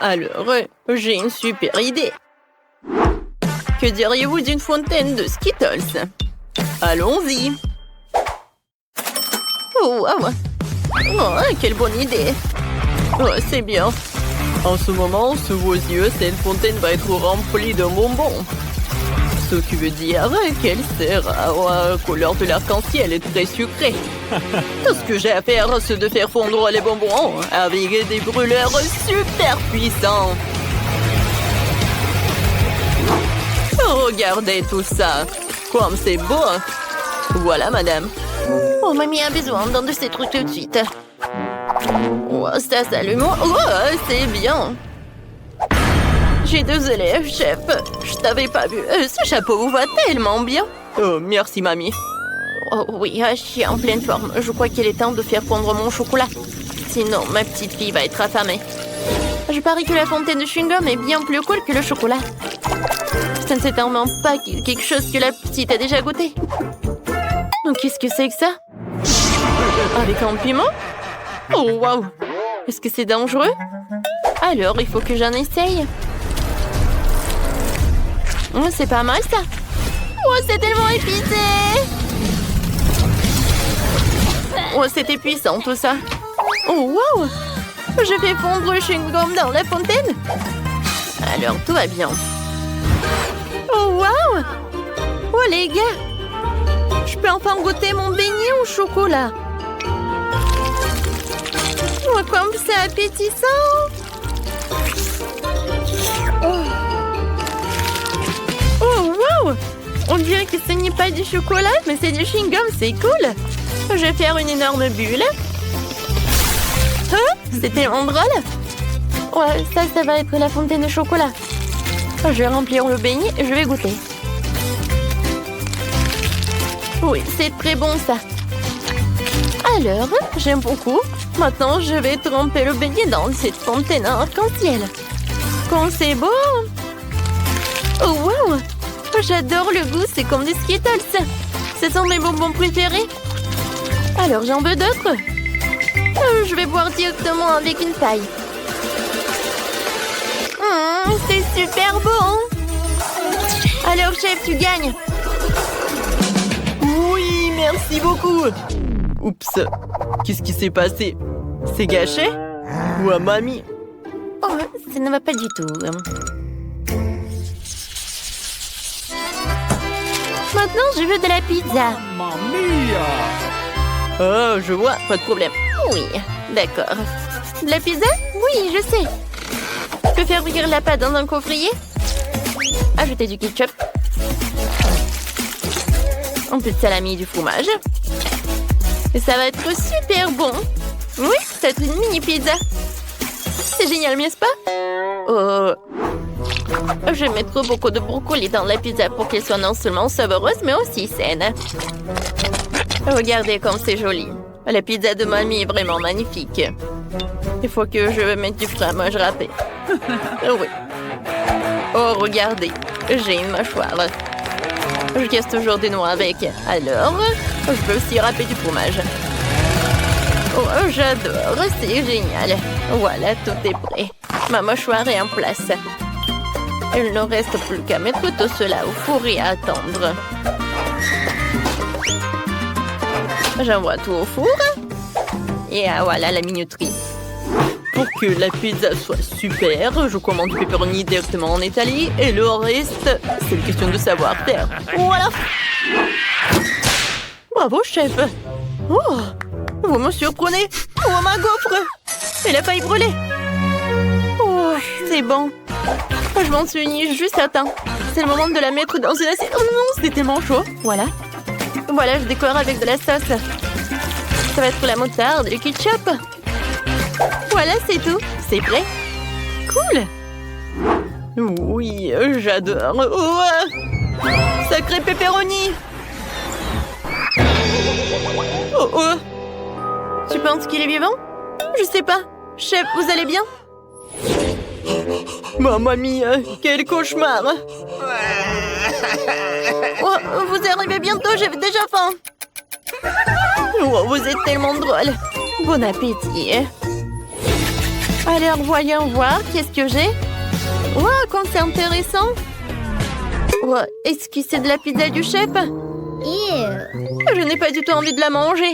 Alors, j'ai une super idée. Que diriez-vous d'une fontaine de Skittles? Allons-y. Oh, wow. Oh, quelle bonne idée. Oh, c'est bien. En ce moment, sous vos yeux, cette fontaine va être remplie de bonbons. Ce qui veut dire qu'elle sera aux couleurs de l'arc-en-ciel et très sucrée. Tout ce que j'ai à faire, c'est de faire fondre les bonbons avec des brûleurs super puissants. Regardez tout ça. Comme c'est beau. Voilà, madame. Oh, mamie a besoin d'un de ces trucs tout de suite. Oh, ça s'allume. Oh, c'est bien. J'ai 2 élèves, chef. Je t'avais pas vu. Ce chapeau vous va tellement bien. Oh, merci, mamie. Oh oui, je suis en pleine forme. Je crois qu'il est temps de faire fondre mon chocolat. Sinon, ma petite fille va être affamée. Je parie que la fontaine de chewing-gum est bien plus cool que le chocolat. Ça ne s'étend pas quelque chose que la petite a déjà goûté. Qu'est-ce que c'est que ça? Avec un piment? Oh, waouh! Est-ce que c'est dangereux? Alors, il faut que j'en essaye. Oh, c'est pas mal, ça. Oh, c'est tellement épicé! Oh, c'était puissant, tout ça. Oh, waouh! Je fais fondre le chewing-gum dans la fontaine. Alors, tout va bien. Oh, waouh! Oh, les gars! Je peux enfin goûter mon beignet au chocolat. Oh, comme c'est appétissant! Oh, wow! On dirait que ce n'est pas du chocolat, mais c'est du chewing-gum, c'est cool! Je vais faire une énorme bulle. Oh, c'est tellement drôle! Ouais, ça va être la fontaine de chocolat. Je vais remplir le beignet et je vais goûter. Oui, c'est très bon, ça. Alors, j'aime beaucoup. Maintenant, je vais tremper le beignet dans cette fontaine arc-en-ciel. Quand c'est beau! Oh, wow! J'adore le goût, c'est comme des Skittles. Ce sont mes bonbons préférés. Alors, j'en veux d'autres. Je vais boire directement avec une paille. C'est super bon! Alors, chef, tu gagnes. Oui, merci beaucoup. Oups, qu'est-ce qui s'est passé? C'est gâché? Ou à mamie? Oh, ça ne va pas du tout. Maintenant, je veux de la pizza. Mamma mia! Oh, je vois, pas de problème. Oui, d'accord. De la pizza? Oui, je sais. Je peux faire cuire la pâte dans un coffrier? Ajouter du ketchup. Un peu de salami et du fromage. Et ça va être super bon. Oui, c'est une mini pizza. C'est génial, n'est-ce pas? Oh. Je vais mettre beaucoup de brocoli dans la pizza pour qu'elle soit non seulement savoureuse, mais aussi saine. Regardez comme c'est joli. La pizza de mamie est vraiment magnifique. Il faut que je mette du fromage râpé. Oui. Oh, regardez. J'ai une mâchoire. Je casse toujours des noix avec. Alors, je peux aussi râper du fromage. Oh, j'adore. C'est génial. Voilà, tout est prêt. Ma mâchoire est en place. Il ne reste plus qu'à mettre tout cela au four et à attendre. J'envoie tout au four. Et voilà la minuterie. Pour que la pizza soit super, je commande du pepperoni directement en Italie. Et le reste, c'est une question de savoir-faire. Voilà. Bravo, chef. Oh, vous me surprenez. Oh, ma gaufre. Elle a failli brûler. Oh, c'est bon. Je m'en suis juste à temps. C'est le moment de la mettre dans une assiette. Oh non, c'est tellement chaud. Voilà. Voilà, je décore avec de la sauce. Ça va être la moutarde et le ketchup. Voilà, c'est tout. C'est prêt. Cool. Oui, j'adore. Oh, sacré pepperoni. Oh, oh. Tu penses qu'il est vivant? Je sais pas. Chef, vous allez bien? Mamma mia, quel cauchemar! Oh, vous arrivez bientôt, j'ai déjà faim. Oh, vous êtes tellement drôle. Bon appétit. Alors, voyons voir. Qu'est-ce que j'ai? Wow, comme c'est intéressant. Wow, est-ce que c'est de la pizza du chef? Je n'ai pas du tout envie de la manger.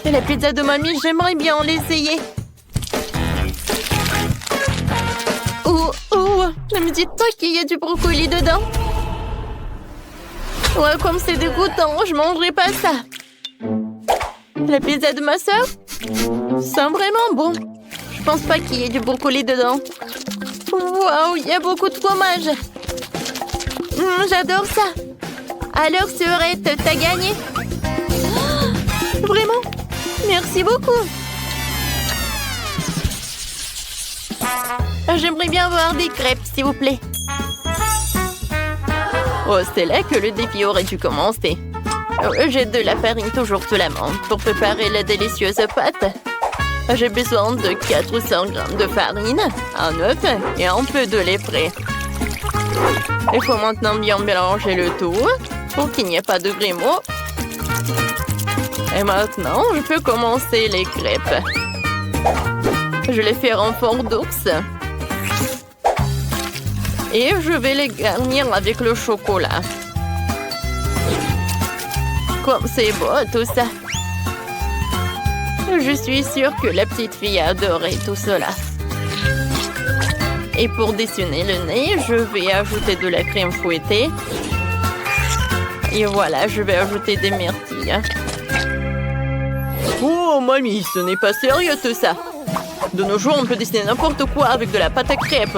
Et la pizza de mamie, j'aimerais bien l'essayer. Oh, ne me dites pas qu'il y a du brocoli dedans. Ouais, comme c'est dégoûtant, je mangerai pas ça. La pizza de ma sœur? C'est vraiment bon. Je pense pas qu'il y ait du brocoli dedans. Waouh, il y a beaucoup de fromage. J'adore ça. Alors, Sœurette, t'as gagné? Vraiment? Merci beaucoup. J'aimerais bien voir des crêpes, s'il vous plaît. Oh, c'est là que le défi aurait dû commencer. J'ai de la farine toujours sous la main pour préparer la délicieuse pâte. J'ai besoin de 400 grammes de farine, un œuf et un peu de lait frais. Il faut maintenant bien mélanger le tout pour qu'il n'y ait pas de grumeaux. Et maintenant, je peux commencer les crêpes. Je les fais en forme d'ours. Et je vais les garnir avec le chocolat. Comme c'est beau tout ça. Je suis sûre que la petite fille a adoré tout cela. Et pour dessiner le nez, je vais ajouter de la crème fouettée. Et voilà, je vais ajouter des myrtilles. Oh, mamie, ce n'est pas sérieux tout ça. De nos jours, on peut dessiner n'importe quoi avec de la pâte à crêpes.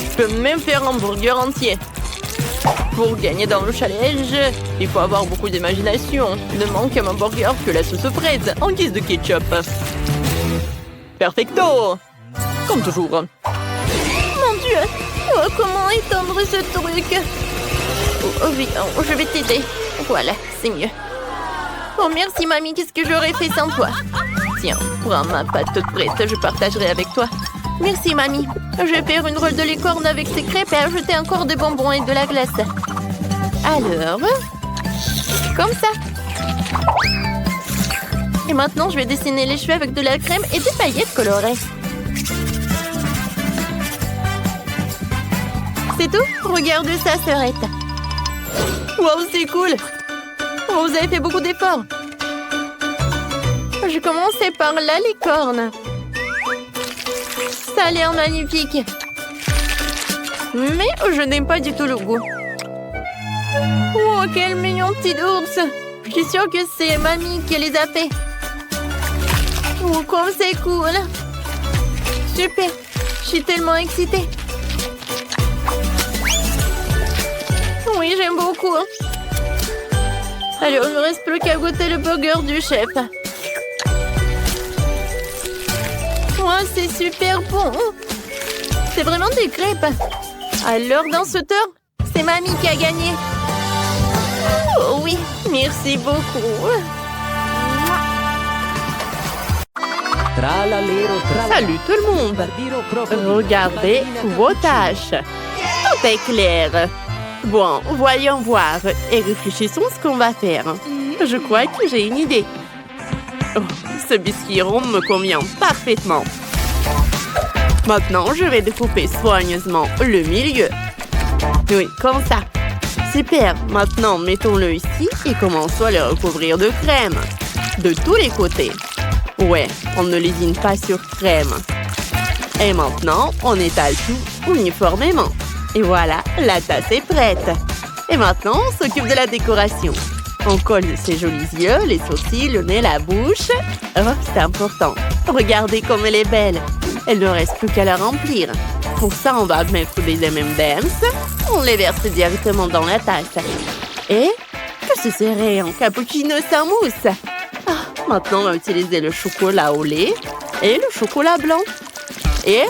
Je peux même faire un burger entier. Pour gagner dans le challenge, il faut avoir beaucoup d'imagination. Il ne manque à mon burger que la sauce fraise en guise de ketchup. Perfecto! Comme toujours. Mon Dieu! Oh, comment étendre ce truc? Oh, viens, je vais t'aider. Voilà, c'est mieux. Oh, merci, mamie. Qu'est-ce que j'aurais fait sans toi? Tiens, prends ma pâte toute prête. Je partagerai avec toi. Merci, mamie. Je vais faire une rôle de licorne avec ces crêpes et ajouter encore des bonbons et de la glace. Alors, comme ça. Et maintenant, je vais dessiner les cheveux avec de la crème et des paillettes colorées. C'est tout? Regarde ça, Sœurette. Wow, c'est cool. Oh, vous avez fait beaucoup d'efforts. Je commençais par la licorne. Ça a l'air magnifique. Mais je n'aime pas du tout le goût. Oh, quel mignon petit ours. Je suis sûre que c'est mamie qui les a fait. Oh, comme c'est cool. Super. Je suis tellement excitée. Oui, j'aime beaucoup. Alors, il ne me reste plus qu'à goûter le burger du chef. Oh, c'est super bon. C'est vraiment des crêpes. Alors, dans ce tour, c'est mamie qui a gagné. Oh oui, merci beaucoup. Salut tout le monde. Regardez vos tâches. Tout est clair. Bon, voyons voir et réfléchissons ce qu'on va faire. Je crois que j'ai une idée. Oh, ce biscuit rond me convient parfaitement. Maintenant, je vais découper soigneusement le milieu. Oui, comme ça. Super. Maintenant, mettons-le ici et commençons à le recouvrir de crème. De tous les côtés. Ouais, on ne lésine pas sur crème. Et maintenant, on étale tout uniformément. Et voilà, la tasse est prête. Et maintenant, on s'occupe de la décoration. On colle ses jolis yeux, les sourcils, le nez, la bouche. Oh, c'est important. Regardez comme elle est belle. Elle ne reste plus qu'à la remplir. Pour ça, on va mettre des M&M's. On les verse directement dans la tasse. Et que ce serait un cappuccino sans mousse? Ah, maintenant, on va utiliser le chocolat au lait et le chocolat blanc. Et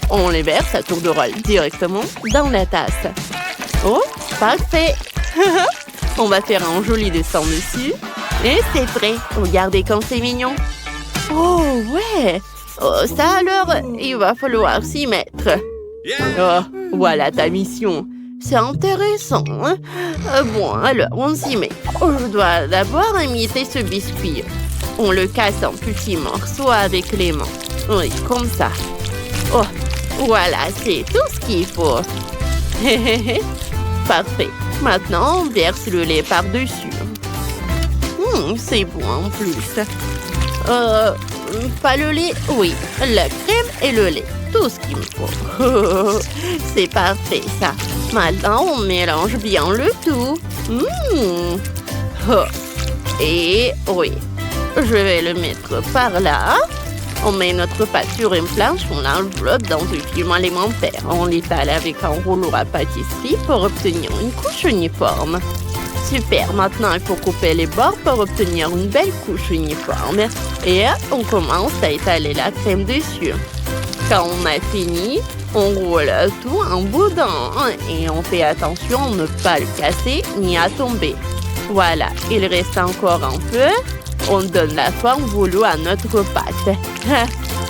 on les verse à tour de rôle directement dans la tasse. Oh, parfait! On va faire un joli dessin dessus. Et c'est prêt. Regardez comme c'est mignon. Oh, ouais! Oh, ça alors, il va falloir s'y mettre. Oh, voilà ta mission. C'est intéressant, hein? Bon, alors, on s'y met. Oh, je dois d'abord imiter ce biscuit. On le casse en petits morceaux avec les mains. Oui, comme ça. Oh, voilà, c'est tout ce qu'il faut. Parfait. Maintenant, on verse le lait par-dessus. C'est bon en plus. Pas le lait, oui. La crème et le lait. Tout ce qu'il me faut. C'est parfait, ça. Maintenant, on mélange bien le tout. Et oui, je vais le mettre par là. On met notre pâte sur une planche, on l'enveloppe dans un film alimentaire. On l'étale avec un rouleau à pâtisserie pour obtenir une couche uniforme. Super, maintenant il faut couper les bords pour obtenir une belle couche uniforme. Et on commence à étaler la crème dessus. Quand on a fini, on roule tout en boudin et on fait attention à ne pas le casser ni à tomber. Voilà, il reste encore un peu. On donne la forme voulue à notre pâte.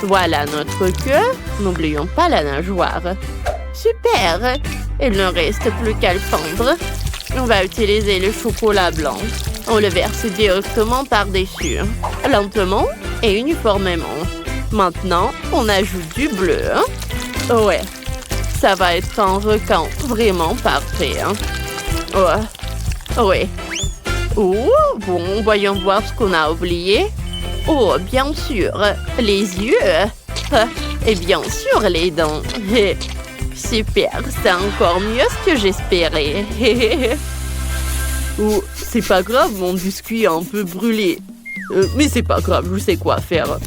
Voilà notre queue. N'oublions pas la nageoire. Super! Il ne reste plus qu'à le fondre. On va utiliser le chocolat blanc. On le verse directement par-dessus. Lentement et uniformément. Maintenant, on ajoute du bleu. Ouais, ça va être un requin vraiment parfait. Ouais. Oh, bon, voyons voir ce qu'on a oublié. Oh, bien sûr, les yeux. Et bien sûr, les dents. Super, c'est encore mieux ce que j'espérais. Oh, c'est pas grave, mon biscuit est un peu brûlé. Mais c'est pas grave, je sais quoi faire.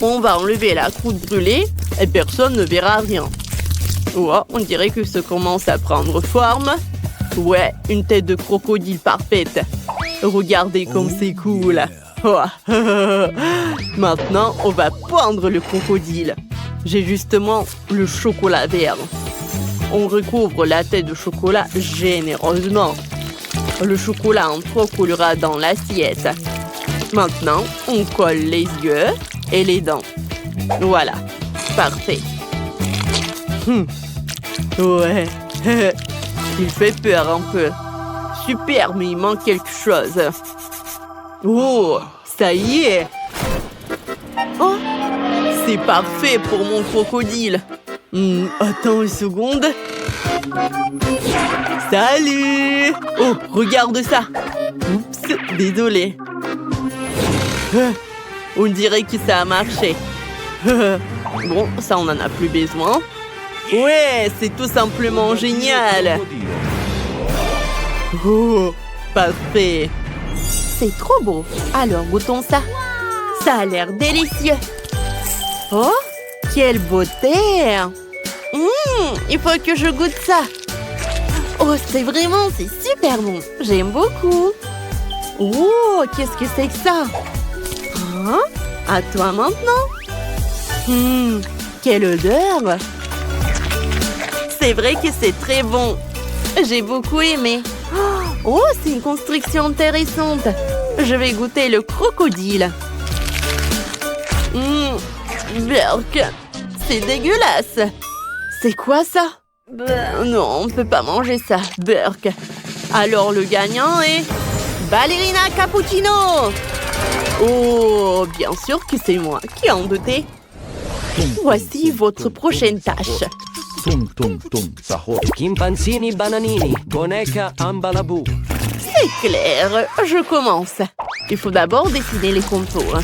On va enlever la croûte brûlée et personne ne verra rien. Oh, on dirait que ça commence à prendre forme. Ouais, une tête de crocodile parfaite. Regardez comme c'est cool. Oh. Maintenant, on va pendre le crocodile. J'ai justement le chocolat vert. On recouvre la tête de chocolat généreusement. Le chocolat en trop coulera dans l'assiette. Maintenant, on colle les yeux et les dents. Voilà, parfait. Ouais. Il fait peur un peu. Super, mais il manque quelque chose. Oh, ça y est. Oh, c'est parfait pour mon crocodile. Attends une seconde. Salut. Oh, regarde ça. Oups, désolé. On dirait que ça a marché. Bon, ça, on n'en a plus besoin. Ouais, c'est tout simplement génial. Oh, parfait. C'est trop beau. Alors, goûtons ça. Ça a l'air délicieux. Oh, quelle beauté. Il faut que je goûte ça. Oh, c'est super bon. J'aime beaucoup. Oh, qu'est-ce que c'est que ça? Hein? À toi maintenant. Quelle odeur. C'est vrai que c'est très bon. J'ai beaucoup aimé. Oh, c'est une construction intéressante. Je vais goûter le crocodile. Berk, c'est dégueulasse. C'est quoi ça? Non, on ne peut pas manger ça, Berk. Alors le gagnant est Ballerina Cappuccino. Oh, bien sûr que c'est moi qui en doutais. Voici votre prochaine tâche. Chimpanzini bananini, boneca ambalabou. C'est clair, je commence. Il faut d'abord dessiner les contours.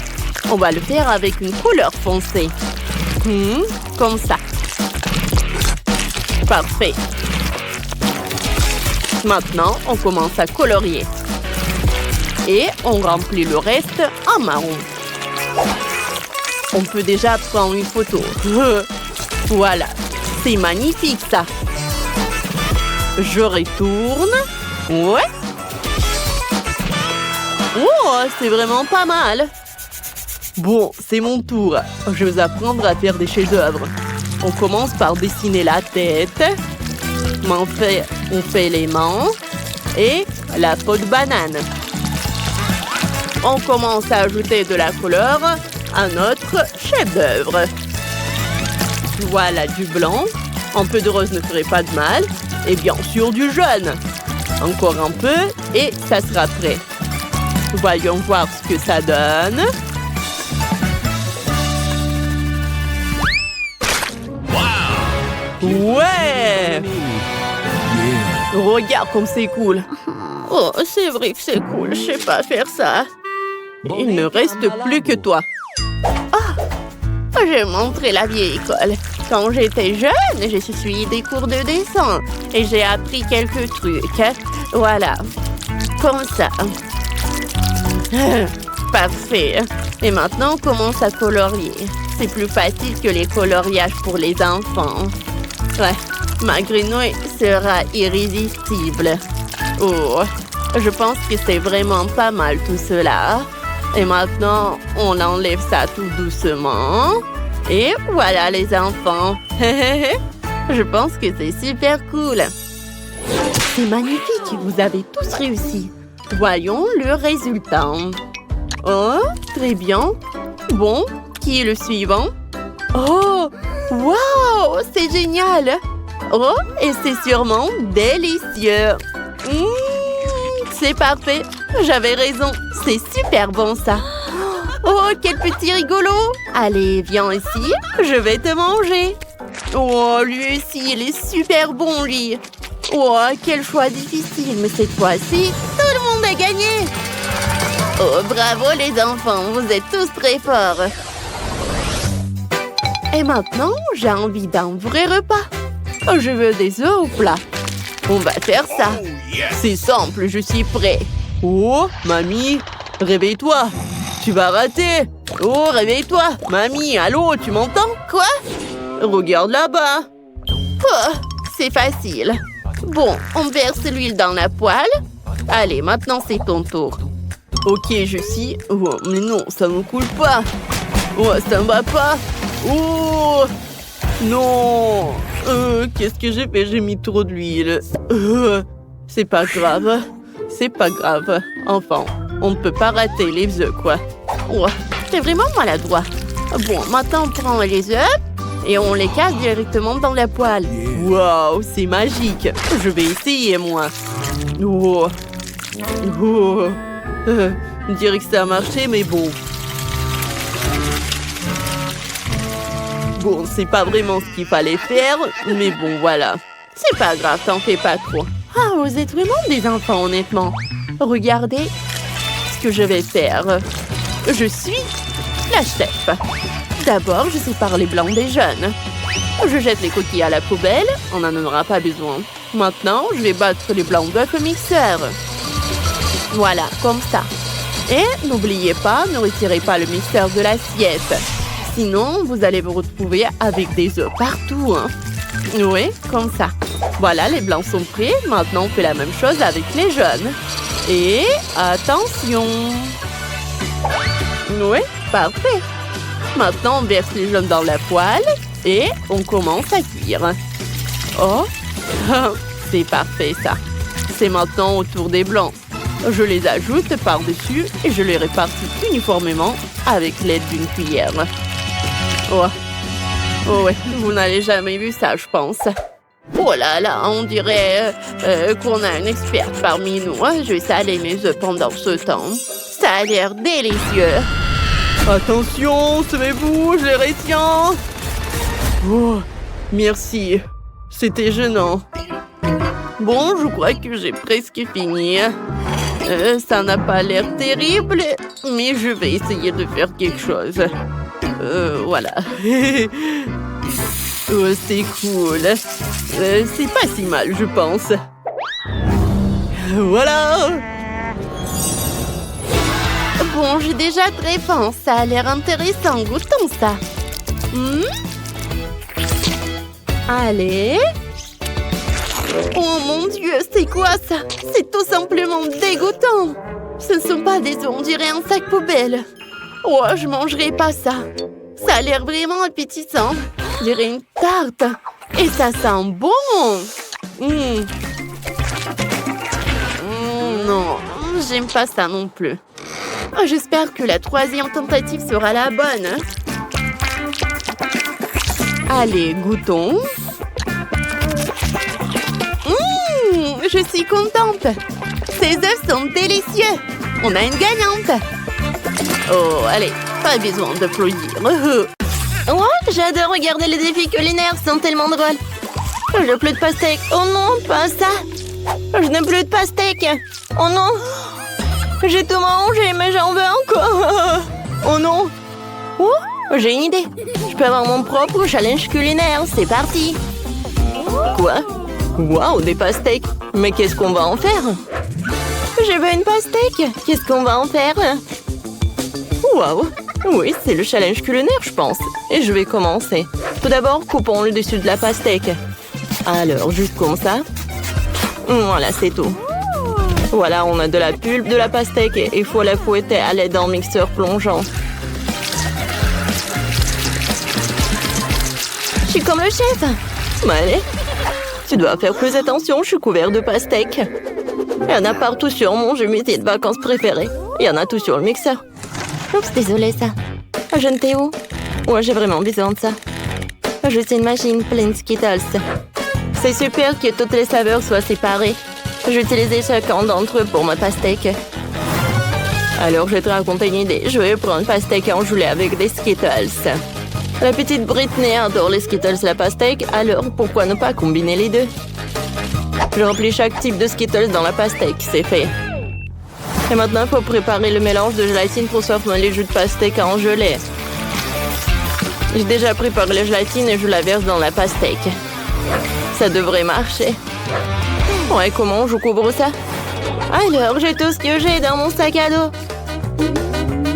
On va le faire avec une couleur foncée. Comme ça. Parfait. Maintenant, on commence à colorier. Et on remplit le reste en marron. On peut déjà prendre une photo. Voilà. C'est magnifique, ça. Je retourne. Ouais. Oh, c'est vraiment pas mal. Bon, c'est mon tour. Je vais apprendre à faire des chefs-d'œuvre. On commence par dessiner la tête. On fait les mains et la peau de banane. On commence à ajouter de la couleur à notre chef-d'œuvre. Voilà du blanc. Un peu de rose ne ferait pas de mal. Et bien sûr du jaune. Encore un peu et ça sera prêt. Voyons voir ce que ça donne. Ouais! Regarde comme c'est cool. Oh, c'est vrai que c'est cool. Je sais pas faire ça. Il ne reste plus que toi. J'ai montré la vieille école. Quand j'étais jeune, j'ai suivi des cours de dessin et j'ai appris quelques trucs. Voilà. Comme ça. Parfait. Et maintenant, on commence à colorier. C'est plus facile que les coloriages pour les enfants. Ouais, ma grenouille sera irrésistible. Oh, je pense que c'est vraiment pas mal tout cela. Et maintenant, on enlève ça tout doucement. Et voilà les enfants. Je pense que c'est super cool. C'est magnifique, vous avez tous réussi. Voyons le résultat. Oh, très bien. Bon, qui est le suivant? Oh, wow, c'est génial. Oh, et c'est sûrement délicieux. C'est parfait. J'avais raison. C'est super bon, ça. Oh, quel petit rigolo. Allez, viens ici. Je vais te manger. Oh, lui aussi, il est super bon, lui. Oh, quel choix difficile. Mais cette fois-ci, tout le monde a gagné. Oh, bravo, les enfants. Vous êtes tous très forts. Et maintenant, j'ai envie d'un vrai repas. Je veux des œufs au plat. On va faire ça. C'est simple, je suis prêt. Oh, mamie, réveille-toi. Tu vas rater. Oh, réveille-toi. Mamie, allô, tu m'entends? Quoi? Regarde là-bas. Oh, c'est facile. Bon, on verse l'huile dans la poêle. Allez, maintenant c'est ton tour. Ok, je suis... Oh, mais non, ça ne coule pas. Oh, ça ne va pas. Oh, non. Qu'est-ce que j'ai fait? J'ai mis trop d'huile. C'est pas grave. C'est pas grave. Enfin, on ne peut pas rater les œufs, quoi. Oh, c'est vraiment maladroit. Bon, maintenant on prend les œufs et on les casse directement dans la poêle. Waouh, c'est magique. Je vais essayer, moi. Oh. Oh. On dirait que ça a marché, mais bon. Bon, c'est pas vraiment ce qu'il fallait faire, mais bon, voilà. C'est pas grave, t'en fais pas trop. Ah, vous êtes vraiment des enfants, honnêtement. Regardez ce que je vais faire. Je suis la chef. D'abord, je sépare les blancs des jaunes. Je jette les coquilles à la poubelle, on n'en aura pas besoin. Maintenant, je vais battre les blancs d'œufs au mixeur. Voilà, comme ça. Et n'oubliez pas, ne retirez pas le mixeur de l'assiette. Sinon, vous allez vous retrouver avec des œufs partout. Hein. Oui, comme ça. Voilà, les blancs sont prêts. Maintenant, on fait la même chose avec les jaunes. Et attention! Oui, parfait. Maintenant, on verse les jaunes dans la poêle et on commence à cuire. Oh, c'est parfait ça. C'est maintenant au tour des blancs. Je les ajoute par-dessus et je les répartis uniformément avec l'aide d'une cuillère. Oh, oh ouais, vous n'avez jamais vu ça, je pense. Oh là là, on dirait qu'on a une experte parmi nous. Je vais saler mes œufs pendant ce temps. Ça a l'air délicieux. Attention, semez-vous, je les retiens. Oh, merci. C'était gênant. Bon, je crois que j'ai presque fini. Ça n'a pas l'air terrible, mais je vais essayer de faire quelque chose. Voilà. Oh, c'est cool. C'est pas si mal, je pense. Voilà. Bon, j'ai déjà très faim. Ça a l'air intéressant. Goûtons ça. Allez. Oh mon Dieu, c'est quoi ça? C'est tout simplement dégoûtant. Ce ne sont pas des œufs, on dirait un sac poubelle. Oh, je mangerai pas ça. Ça a l'air vraiment appétissant. On dirait une tarte. Et ça sent bon. Non, j'aime pas ça non plus. Oh, j'espère que la troisième tentative sera la bonne. Allez, goûtons. Je suis contente. Ces œufs sont délicieux. On a une gagnante. Oh, allez, pas besoin d'applaudir. Oh, j'adore regarder les défis culinaires, ils sont tellement drôles. Je n'ai plus de pastèque. Oh non, pas ça. Je n'ai plus de pastèque. Oh non. J'ai tout mangé, mais j'en veux encore. Oh non. Oh, j'ai une idée. Je peux avoir mon propre challenge culinaire. C'est parti. Quoi? Waouh, des pastèques. Mais qu'est-ce qu'on va en faire? Je veux une pastèque. Qu'est-ce qu'on va en faire? Waouh. Oui, c'est le challenge culinaire, je pense. Et je vais commencer. Tout d'abord, coupons le dessus de la pastèque. Alors, juste comme ça. Voilà, c'est tout. Voilà, on a de la pulpe de la pastèque et il faut la fouetter à l'aide d'un mixeur plongeant. Je suis comme le chef. Allez, tu dois faire plus attention, je suis couvert de pastèques. Il y en a partout sur mon jeu musée de vacances préféré. Il y en a tout sur le mixeur. Oups, désolé ça. Je ne t'ai où? Ouais, j'ai vraiment besoin de ça. Je suis une machine pleine de Skittles. C'est super que toutes les saveurs soient séparées. J'utilisais chacun d'entre eux pour ma pastèque. Alors, je vais te raconter une idée. Je vais prendre une pastèque engelée avec des Skittles. La petite Britney adore les Skittles et la pastèque, alors pourquoi ne pas combiner les deux? Je remplis chaque type de Skittles dans la pastèque, c'est fait. Et maintenant, il faut préparer le mélange de gélatine pour softenir les jus de pastèque à engeler. J'ai déjà préparé la gélatine et je la verse dans la pastèque. Ça devrait marcher. Ouais, comment je couvre ça? Alors, j'ai tout ce que j'ai dans mon sac à dos.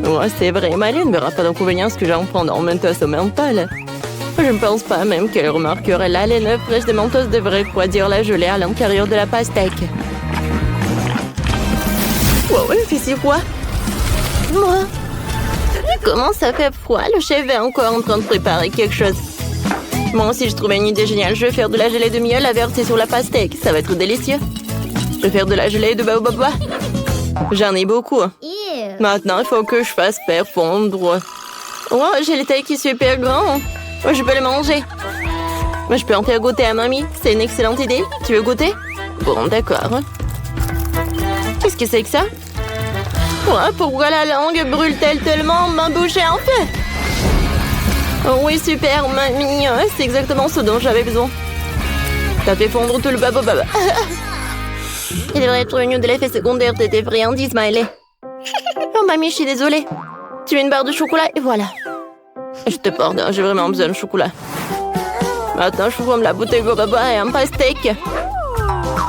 Ouais, c'est vrai, Maline ne verra pas d'inconvénient ce que j'en prends dans Mentos au menthol. Je ne pense pas même qu'elle remarquerait la laine fraîche de Mentos devrait refroidir la gelée à l'intérieur de la pastèque. Wow, il fait si froid. Moi, comment ça fait froid? Le chef est encore en train de préparer quelque chose. Moi aussi, je trouvais une idée géniale. Je vais faire de la gelée de miel à verser sur la pastèque. Ça va être délicieux. Je vais faire de la gelée de baobab. J'en ai beaucoup. Maintenant, il faut que je fasse faire fondre. Oh, j'ai le taille qui est super grand. Oh, je peux le manger. Mais je peux en faire goûter à mamie. C'est une excellente idée. Tu veux goûter? Bon, d'accord. Qu'est-ce que c'est que ça? Oh, pourquoi la langue brûle-t-elle tellement? Ma bouche est en feu. Oh oui, super, mamie. C'est exactement ce dont j'avais besoin. T'as fait fondre tout le baobab. Il devrait être prévenu de l'effet secondaire de tes friandises, Smiley. Oh, mamie, je suis désolée. Tu veux une barre de chocolat et voilà. Je te pardonne, j'ai vraiment besoin de chocolat. Maintenant, je forme la bouteille de baobab et un pastèque.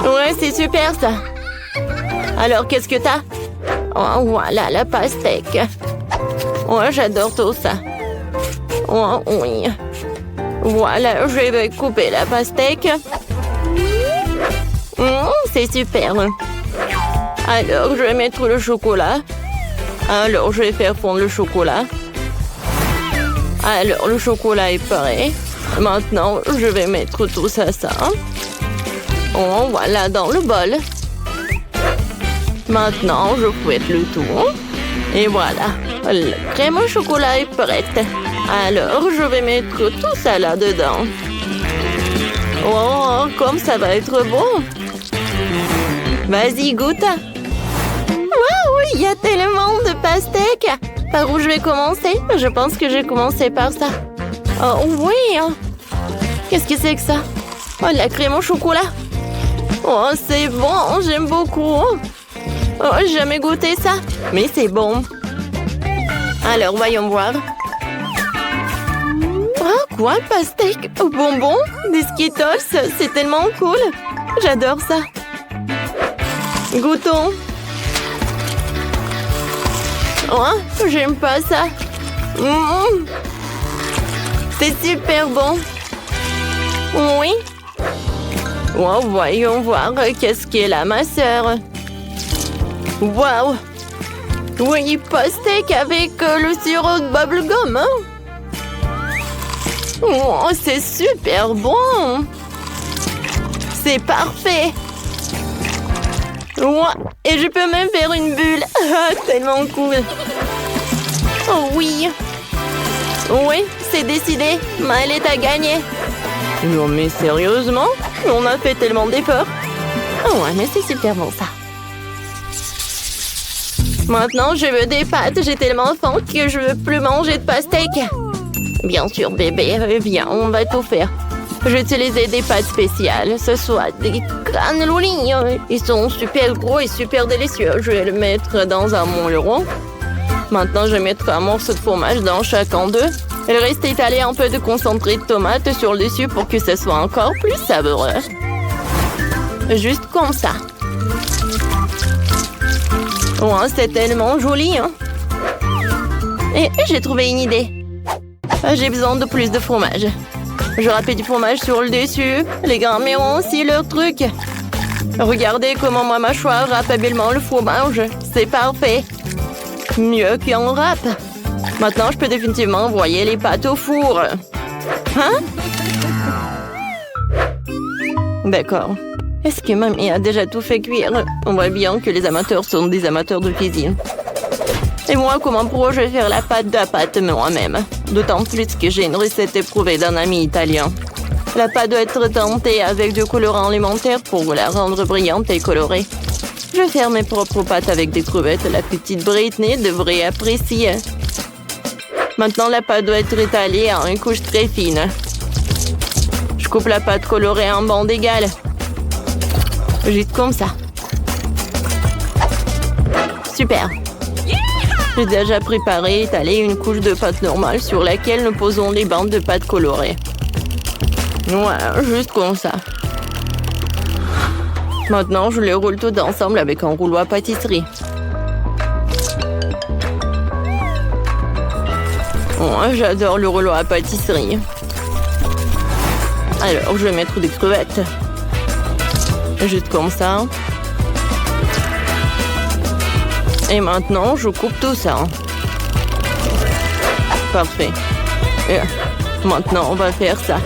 Ouais, c'est super, ça. Alors, qu'est-ce que t'as? Oh, voilà, la pastèque. Ouais, j'adore tout ça. Oh, oui. Voilà, je vais couper la pastèque. C'est super. Alors, je vais mettre le chocolat. Alors, je vais faire fondre le chocolat. Alors, le chocolat est prêt. Maintenant, je vais mettre tout ça. Oh, voilà, dans le bol. Maintenant, je fouette le tout. Et voilà, la crème au chocolat est prête. Alors, je vais mettre tout ça là-dedans. Oh, comme ça va être bon. Vas-y, goûte. Waouh, il y a tellement de pastèques. Par où je vais commencer? Je pense que je vais commencer par ça. Oh oui. Qu'est-ce que c'est que ça? Oh, la crème au chocolat. Oh, c'est bon, j'aime beaucoup. Oh, j'ai jamais goûté ça. Mais c'est bon. Alors, voyons voir. Ah, quoi? Pastèque au bonbon? Des Skittles? C'est tellement cool. J'adore ça. Goûtons. Oh, j'aime pas ça. C'est super bon. Oui. Oh, voyons voir qu'est-ce qu'est là, ma sœur. Waouh. Oui, pastèque avec le sirop de bubblegum. Oh, c'est super bon. C'est parfait. Ouais, et je peux même faire une bulle. Tellement cool. Oh oui. Oui, c'est décidé. Maëlle a gagné. Non mais sérieusement? On a fait tellement d'efforts. Oh ouais, mais c'est super bon ça. Maintenant, je veux des pâtes. J'ai tellement faim que je veux plus manger de pastèque. Bien sûr, bébé. Viens, on va tout faire. J'ai utilisé des pâtes spéciales. Ce soit des canneloni. Ils sont super gros et super délicieux. Je vais le mettre dans un moule rond. Maintenant, je vais mettre un morceau de fromage dans chacun d'eux. Et le reste, étaler un peu de concentré de tomate sur le dessus pour que ce soit encore plus savoureux. Juste comme ça. Oh, c'est tellement joli, hein? Et j'ai trouvé une idée. J'ai besoin de plus de fromage. Je râpe du fromage sur le dessus. Les grands-mères ont aussi leur truc. Regardez comment ma mâchoire râpe habilement le fromage. C'est parfait. Mieux qu'un râpe. Maintenant, je peux définitivement envoyer les pâtes au four. Hein? D'accord. Est-ce que mamie a déjà tout fait cuire? On voit bien que les amateurs sont des amateurs de cuisine. Et moi, comment pourrais-je faire la pâte moi-même? D'autant plus que j'ai une recette éprouvée d'un ami italien. La pâte doit être teintée avec du colorant alimentaire pour la rendre brillante et colorée. Je vais faire mes propres pâtes avec des crevettes. La petite Britney devrait apprécier. Maintenant, la pâte doit être étalée en une couche très fine. Je coupe la pâte colorée en bandes égales. Juste comme ça. Super. J'ai déjà préparé et étalé une couche de pâte normale sur laquelle nous posons les bandes de pâte colorée. Voilà, juste comme ça. Maintenant, je les roule tout ensemble avec un rouleau à pâtisserie. Oh, j'adore le rouleau à pâtisserie. Alors, je vais mettre des crevettes. Juste comme ça. Et maintenant, je coupe tout ça. Parfait. Et maintenant, on va faire ça.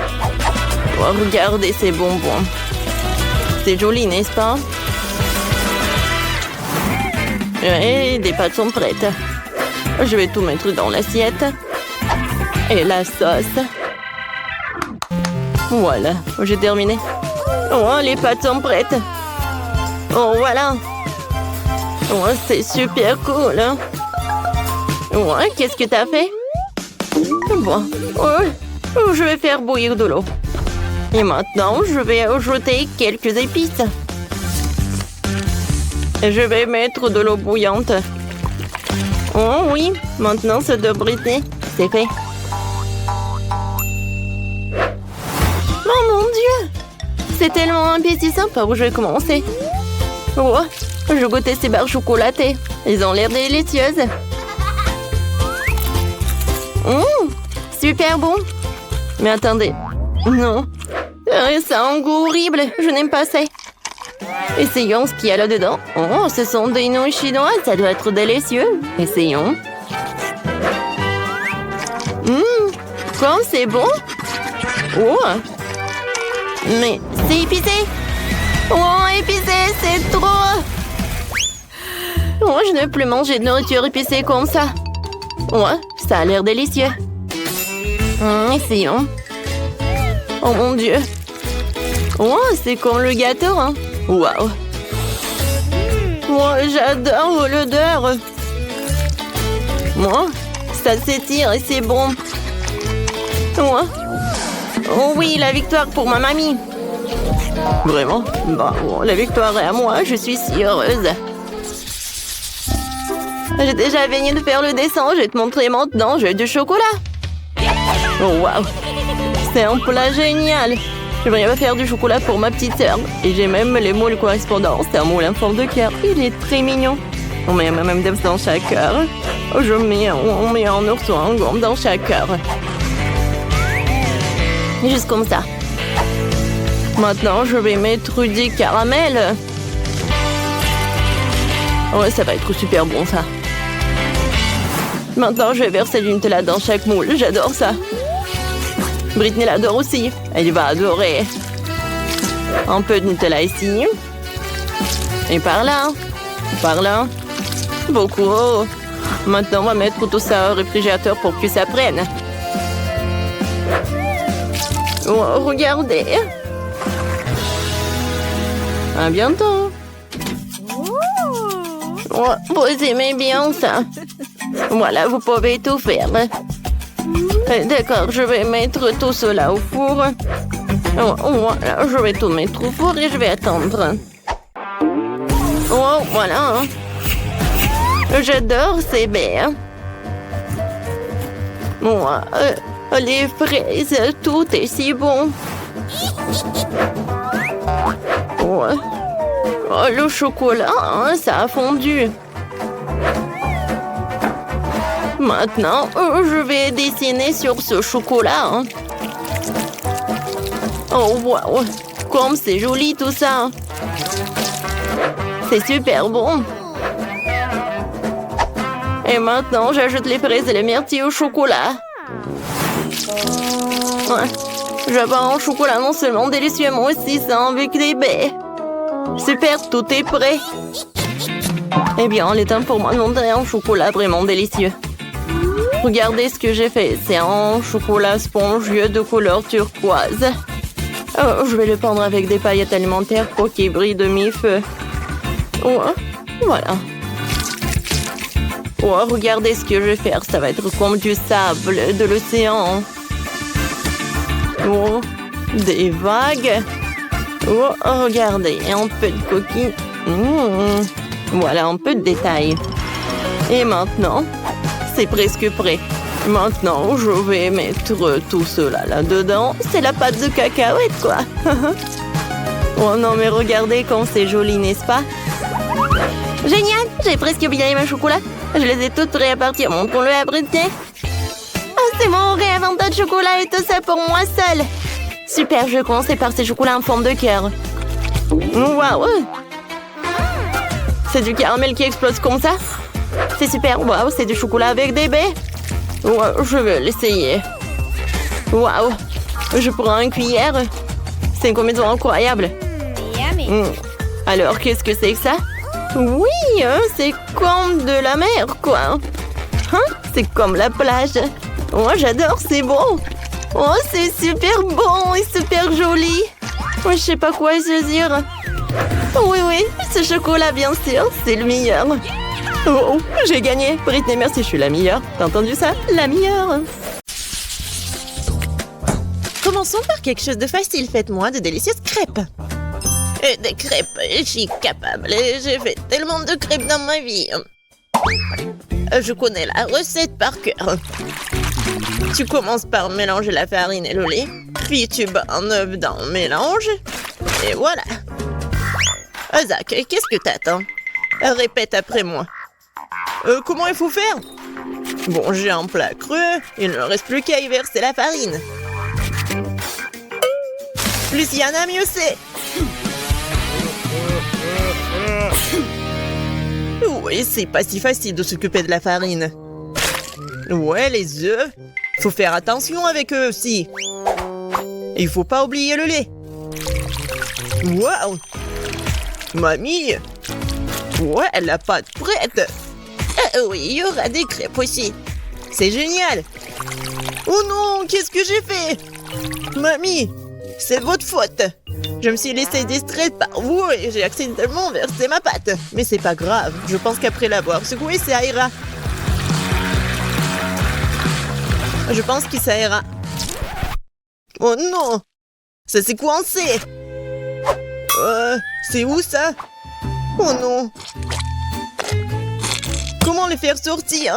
Oh, regardez ces bonbons. C'est joli, n'est-ce pas? Et des pâtes sont prêtes. Je vais tout mettre dans l'assiette. Et la sauce. Voilà, j'ai terminé. Oh, les pâtes sont prêtes. Oh, voilà. Oh, c'est super cool. Hein? Oh, qu'est-ce que t'as fait? Bon, je vais faire bouillir de l'eau. Et maintenant, je vais ajouter quelques épices. Et je vais mettre de l'eau bouillante. Oh oui, maintenant c'est de Britney. C'est fait. Oh mon Dieu! C'est tellement appétissant par où je vais commencer. Oh, je goûtais ces barres chocolatées. Elles ont l'air délicieuses. Super bon. Mais attendez. Non. Ça a un goût horrible. Je n'aime pas ça. Essayons ce qu'il y a là-dedans. Oh, ce sont des nouilles chinoises. Ça doit être délicieux. Essayons. Comme c'est bon. Oh. Mais c'est épicé. Oh, épicé, c'est trop. Oh, je ne veux plus manger de nourriture épicée comme ça. Oh, ça a l'air délicieux. Essayons. Oh mon Dieu. Oh, c'est comme le gâteau, hein. Waouh. Oh, j'adore l'odeur. Moi, ça s'étire et c'est bon. Oh oui, la victoire pour ma mamie. Vraiment? Bah, bon, la victoire est à moi, je suis si heureuse. J'ai déjà fini de faire le dessin, je vais te montrer maintenant, j'ai du chocolat. Oh waouh, c'est un plat génial. Je vais faire du chocolat pour ma petite sœur. Et j'ai même les moules correspondants. C'est un moule en forme de cœur. Il est très mignon. On met même des dans chaque cœur. On met un ourson en gomme dans chaque cœur. Juste comme ça. Maintenant, je vais mettre du caramel. Ouais, ça va être super bon, ça. Maintenant, je vais verser du Nutella dans chaque moule. J'adore ça. Britney l'adore aussi. Elle va adorer. Un peu de Nutella ici. Et par là. Par là. Beaucoup. Maintenant, on va mettre tout ça au réfrigérateur pour que ça prenne. Oh, regardez. À bientôt. Oh, vous aimez bien ça. Voilà, vous pouvez tout faire. D'accord, je vais mettre tout cela au four. Oh, voilà, je vais tout mettre au four et je vais attendre. Oh, voilà. J'adore ces baies. Oh, les fraises, tout est si bon. Oh, le chocolat, hein, ça a fondu. Maintenant, je vais dessiner sur ce chocolat. Hein. Oh, wow! Comme c'est joli tout ça! C'est super bon! Et maintenant, j'ajoute les fraises et les myrtilles au chocolat. Ouais. J'avais un chocolat non seulement délicieux, mais aussi sain avec des baies. Super, tout est prêt. Eh bien, il est temps pour moi de monter un chocolat vraiment délicieux. Regardez ce que j'ai fait. C'est un chocolat spongieux de couleur turquoise. Oh, je vais le peindre avec des paillettes alimentaires pour qu'il brille de mi-feu. Oh, voilà. Oh, regardez ce que je vais faire. Ça va être comme du sable de l'océan. Oh, des vagues. Oh, regardez, un peu de coquille. Voilà, un peu de détails. Et maintenant, c'est presque prêt. Maintenant, je vais mettre tout cela là-dedans. C'est la pâte de cacahuète, quoi. Oh non, mais regardez comme c'est joli, n'est-ce pas? Génial! J'ai presque oublié mes chocolats. Je les ai toutes prêts à partir. Montrons-le à Britney. Oh, c'est mon rêve, un tas de chocolat et tout ça pour moi seule. Super, je commence par ces chocolats en forme de cœur. Waouh! C'est du caramel qui explose comme ça? C'est super, waouh, c'est du chocolat avec des baies. Wow, je vais l'essayer. Waouh! Je prends une cuillère. C'est une combinaison incroyable. Alors, qu'est-ce que c'est que ça? Oui, c'est comme de la mer, quoi. Hein? C'est comme la plage. Oh, j'adore, c'est beau. Oh, c'est super bon et super joli. Oh, je sais pas quoi choisir. Oui, ce chocolat, bien sûr, c'est le meilleur. Oh, j'ai gagné. Britney, merci, je suis la meilleure. T'as entendu ça? La meilleure. Commençons par quelque chose de facile. Faites-moi de délicieuses crêpes. Et des crêpes, je suis capable. J'ai fait tellement de crêpes dans ma vie. Je connais la recette par cœur. Tu commences par mélanger la farine et le lait. Puis tu bats un œuf dans le mélange. Et voilà. Zach, qu'est-ce que t'attends? Répète après moi. Comment il faut faire? Bon, j'ai un plat creux. Il ne reste plus qu'à y verser la farine. Plus il y en a, mieux c'est. Oui, c'est pas si facile de s'occuper de la farine. Ouais, les œufs. Faut faire attention avec eux aussi. Il faut pas oublier le lait. Waouh! Mamie! Ouais, la pâte prête. Oui, il y aura des crêpes aussi. C'est génial. Oh non, qu'est-ce que j'ai fait? Mamie, c'est votre faute. Je me suis laissée distraite par vous et j'ai accidentellement versé ma pâte. Mais c'est pas grave, je pense qu'après l'avoir secouée, ça ira. Je pense que ça ira. Oh non! Ça s'est coincé! C'est où ça? Oh non! Comment les faire sortir?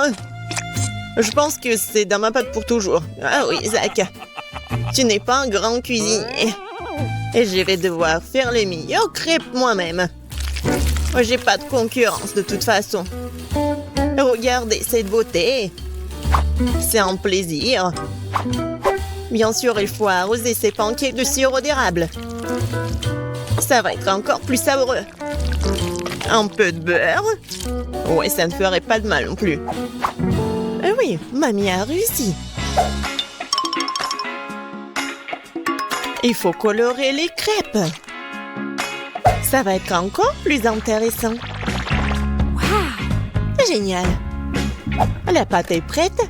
Je pense que c'est dans ma pâte pour toujours. Ah oui, Zach. Tu n'es pas un grand cuisinier. Et je vais devoir faire les meilleures crêpes moi-même. J'ai pas de concurrence de toute façon. Regardez cette beauté. C'est un plaisir. Bien sûr, il faut arroser ces pancakes de sirop d'érable. Ça va être encore plus savoureux. Un peu de beurre. Ouais, ça ne ferait pas de mal non plus. Oui, mamie a réussi. Il faut colorer les crêpes. Ça va être encore plus intéressant. Wow! Génial. La pâte est prête.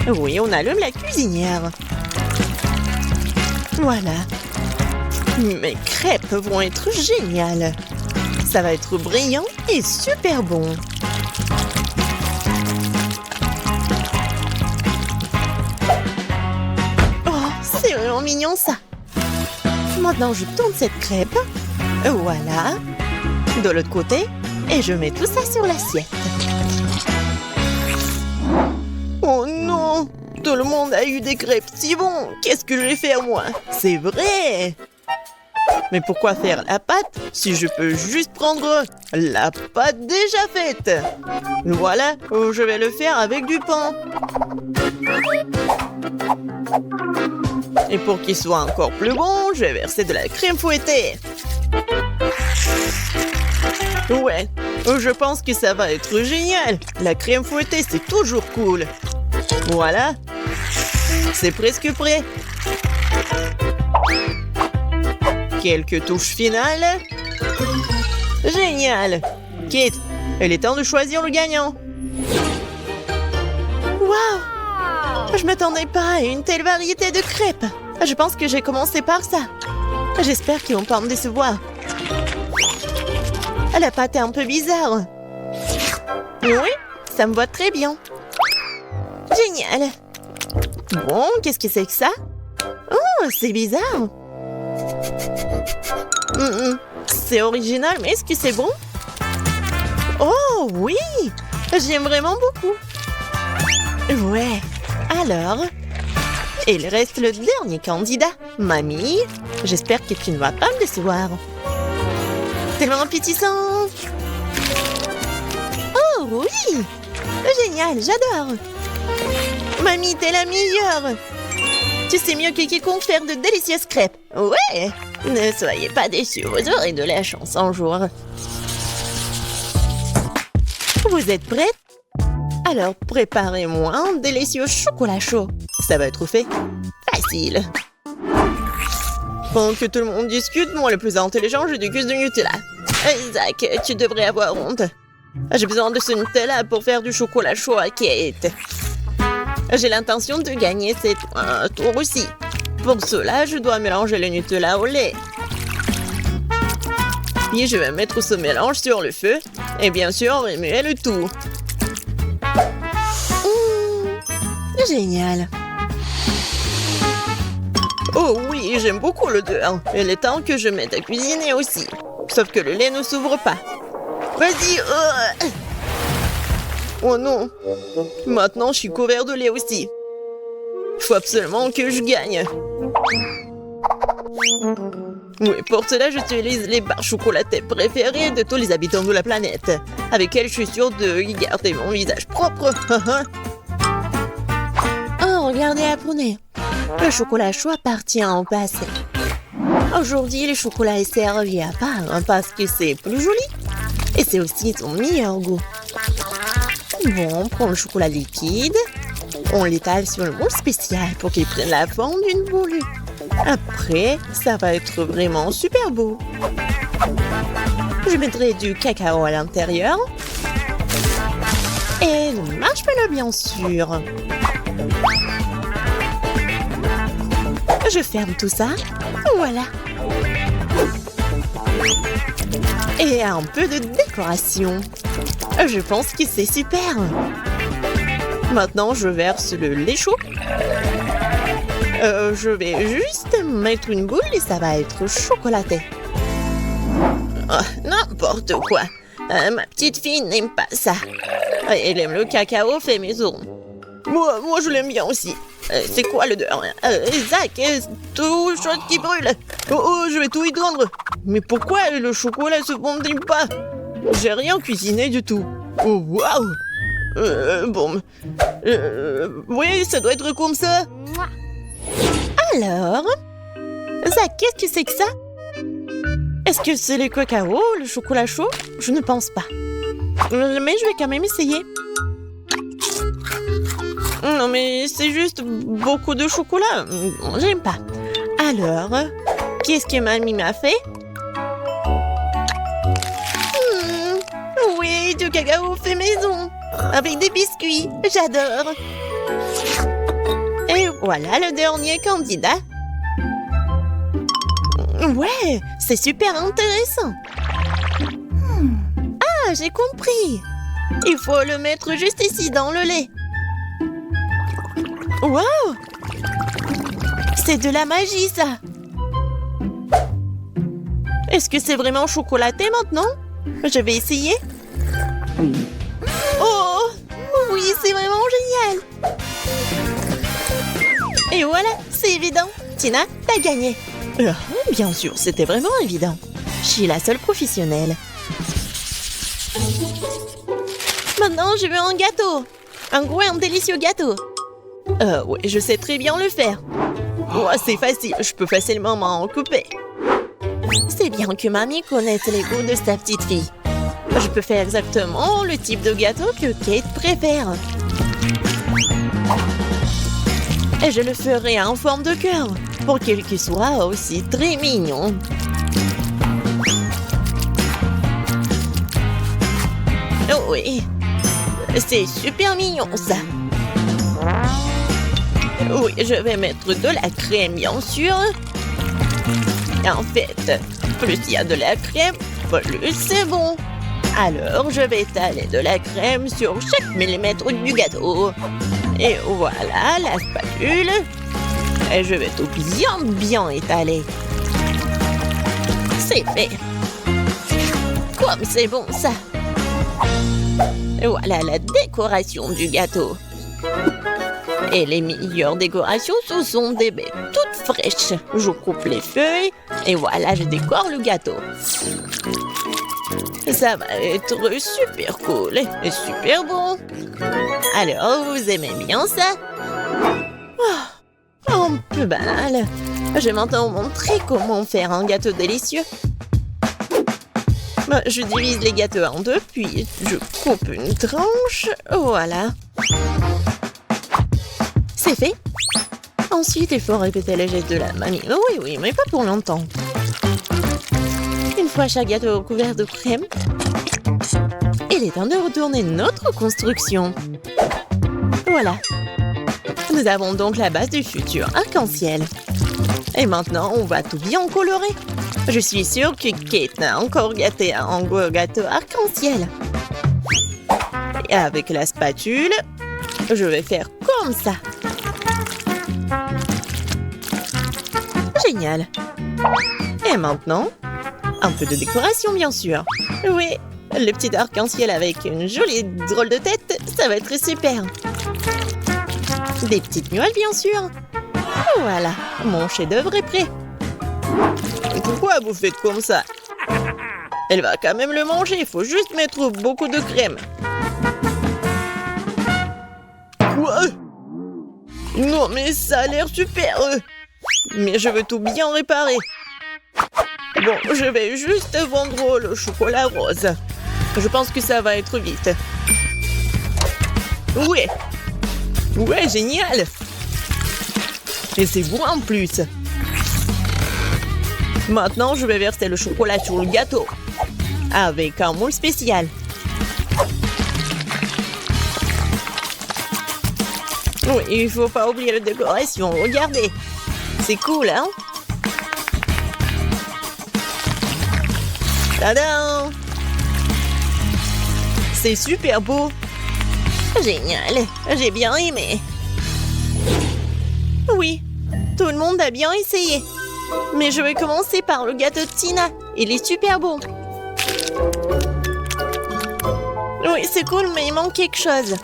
Oui, on allume la cuisinière. Voilà. Mes crêpes vont être géniales. Ça va être brillant et super bon. Oh, c'est vraiment mignon ça. Maintenant, je tourne cette crêpe. Voilà. De l'autre côté. Et je mets tout ça sur l'assiette. Oh non! Tout le monde a eu des crêpes si bons. Qu'est-ce que je vais faire, moi? C'est vrai! Mais pourquoi faire la pâte si je peux juste prendre la pâte déjà faite? Voilà, je vais le faire avec du pain. Et pour qu'il soit encore plus bon, je vais verser de la crème fouettée. Ouais, je pense que ça va être génial. La crème fouettée, c'est toujours cool. Voilà, c'est presque prêt. Quelques touches finales. Génial! Kate, il est temps de choisir le gagnant. Waouh! Je m'attendais pas à une telle variété de crêpes. Je pense que j'ai commencé par ça. J'espère qu'ils vont pas me décevoir. La pâte est un peu bizarre. Oui, ça me va très bien. Génial! Bon, qu'est-ce que c'est que ça? Oh, c'est bizarre. C'est original, mais est-ce que c'est bon? Oh oui! J'aime vraiment beaucoup. Ouais, alors, il reste le dernier candidat. Mamie, j'espère que tu ne vas pas me décevoir. Tellement appétissant! Oh oui! Génial, j'adore! Mamie, t'es la meilleure! Tu sais mieux que quiconque faire de délicieuses crêpes. Ouais! Ne soyez pas déçus, vous aurez de la chance un jour. Vous êtes prêtes? Alors préparez-moi un délicieux chocolat chaud. Ça va être fait facile. Pendant que tout le monde discute, moi le plus intelligent, je déguste du Nutella. Zach, tu devrais avoir honte. J'ai besoin de ce Nutella pour faire du chocolat chaud à Kate. J'ai l'intention de gagner cette tour aussi. Pour cela, je dois mélanger le Nutella au lait. Puis je vais mettre ce mélange sur le feu et bien sûr remuer le tout. Génial. Oh oui, j'aime beaucoup l'odeur. Il est temps que je mette à cuisiner aussi. Sauf que le lait ne s'ouvre pas. Vas-y. Oh non. Maintenant, je suis couvert de lait aussi. Il faut absolument que je gagne. Oui, pour cela, j'utilise les barres chocolatées préférées de tous les habitants de la planète. Avec elles, je suis sûre de garder mon visage propre. Oh, regardez, apprenez. Le chocolat chaud appartient au passé. Aujourd'hui, le chocolat est servi à part parce que c'est plus joli. Et c'est aussi son meilleur goût. Bon, on prend le chocolat liquide. On l'étale sur le moule spécial pour qu'il prenne la forme d'une boule. Après, ça va être vraiment super beau. Je mettrai du cacao à l'intérieur. Et le marshmallow, bien sûr. Je ferme tout ça. Voilà. Et un peu de décoration. Je pense que c'est super. Maintenant, je verse le lait chaud. Je vais juste mettre une boule et ça va être chocolaté. Oh, n'importe quoi. Ma petite fille n'aime pas ça. Elle aime le cacao fait maison. Moi, je l'aime bien aussi. C'est quoi l'odeur? Zach, tout chose qui brûle. Oh, je vais tout étendre. Mais pourquoi le chocolat se fondit pas? J'ai rien cuisiné du tout. Oh, waouh! Bon. Oui, ça doit être comme ça. Alors? Zach, qu'est-ce que c'est que ça? Est-ce que c'est le cacao, le chocolat chaud? Je ne pense pas. Mais je vais quand même essayer. Non, mais c'est juste beaucoup de chocolat. J'aime pas. Alors, qu'est-ce que mamie m'a fait? Oui, du cacao fait maison. Avec des biscuits. J'adore. Et voilà le dernier candidat. Ouais, c'est super intéressant. Ah, j'ai compris. Il faut le mettre juste ici dans le lait. Wow! C'est de la magie, ça! Est-ce que c'est vraiment chocolaté maintenant? Je vais essayer. Oh! Oui, c'est vraiment génial! Et voilà, c'est évident. Tina, t'as gagné. Bien sûr, c'était vraiment évident. Je suis la seule professionnelle. Maintenant, je veux un gâteau. Un gros et un délicieux gâteau. Oui, je sais très bien le faire. Oh, c'est facile, je peux facilement m'en occuper. C'est bien que mamie connaisse les goûts de sa petite fille. Je peux faire exactement le type de gâteau que Kate préfère. Et je le ferai en forme de cœur, pour qu'il soit aussi très mignon. Oh oui, c'est super mignon ça. Oui, je vais mettre de la crème, bien sûr. En fait, plus il y a de la crème, plus c'est bon. Alors, je vais étaler de la crème sur chaque millimètre du gâteau. Et voilà la spatule. Et je vais tout bien étaler. C'est fait. Comme c'est bon ça. Et voilà la décoration du gâteau. Et les meilleures décorations, ce sont des baies toutes fraîches. Je coupe les feuilles et voilà, je décore le gâteau. Ça va être super cool et super bon. Alors, vous aimez bien ça? Oh, un peu banal. Je vais maintenant montrer comment faire un gâteau délicieux. Je divise les gâteaux en deux, puis je coupe une tranche. Voilà. C'est fait. Ensuite, il faut répéter les gestes de la mamie. Oui, mais pas pour longtemps. Une fois chaque gâteau recouvert de crème, il est temps de retourner notre construction. Voilà. Nous avons donc la base du futur arc-en-ciel. Et maintenant, on va tout bien colorer. Je suis sûre que Kate n'a encore gâté un gros gâteau arc-en-ciel. Et avec la spatule, je vais faire comme ça. Génial. Et maintenant, un peu de décoration, bien sûr. Oui, le petit arc-en-ciel avec une jolie drôle de tête, ça va être super. Des petites nuages, bien sûr. Voilà, mon chef-d'œuvre est prêt. Pourquoi vous faites comme ça? Elle va quand même le manger, il faut juste mettre beaucoup de crème. Quoi? Non, mais ça a l'air super. Mais je veux tout bien réparer. Bon, je vais juste vendre le chocolat rose. Je pense que ça va être vite. Ouais. Ouais, génial. Et c'est bon en plus. Maintenant, je vais verser le chocolat sur le gâteau. Avec un moule spécial. Oui, il faut pas oublier la décoration. Regardez. C'est cool, hein? Tadam! C'est super beau. Génial. J'ai bien aimé. Oui, tout le monde a bien essayé. Mais je vais commencer par le gâteau de Tina. Il est super bon. Oui, c'est cool, mais il manque quelque chose.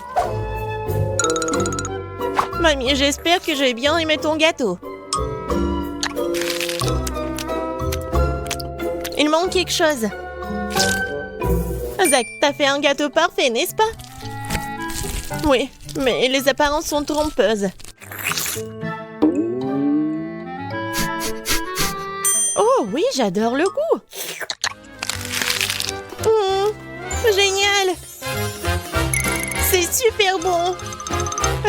Mamie, j'espère que j'ai bien aimé ton gâteau. Il manque quelque chose. Zach, t'as fait un gâteau parfait, n'est-ce pas? Oui, mais les apparences sont trompeuses. Oh oui, j'adore le goût. Génial. C'est super bon.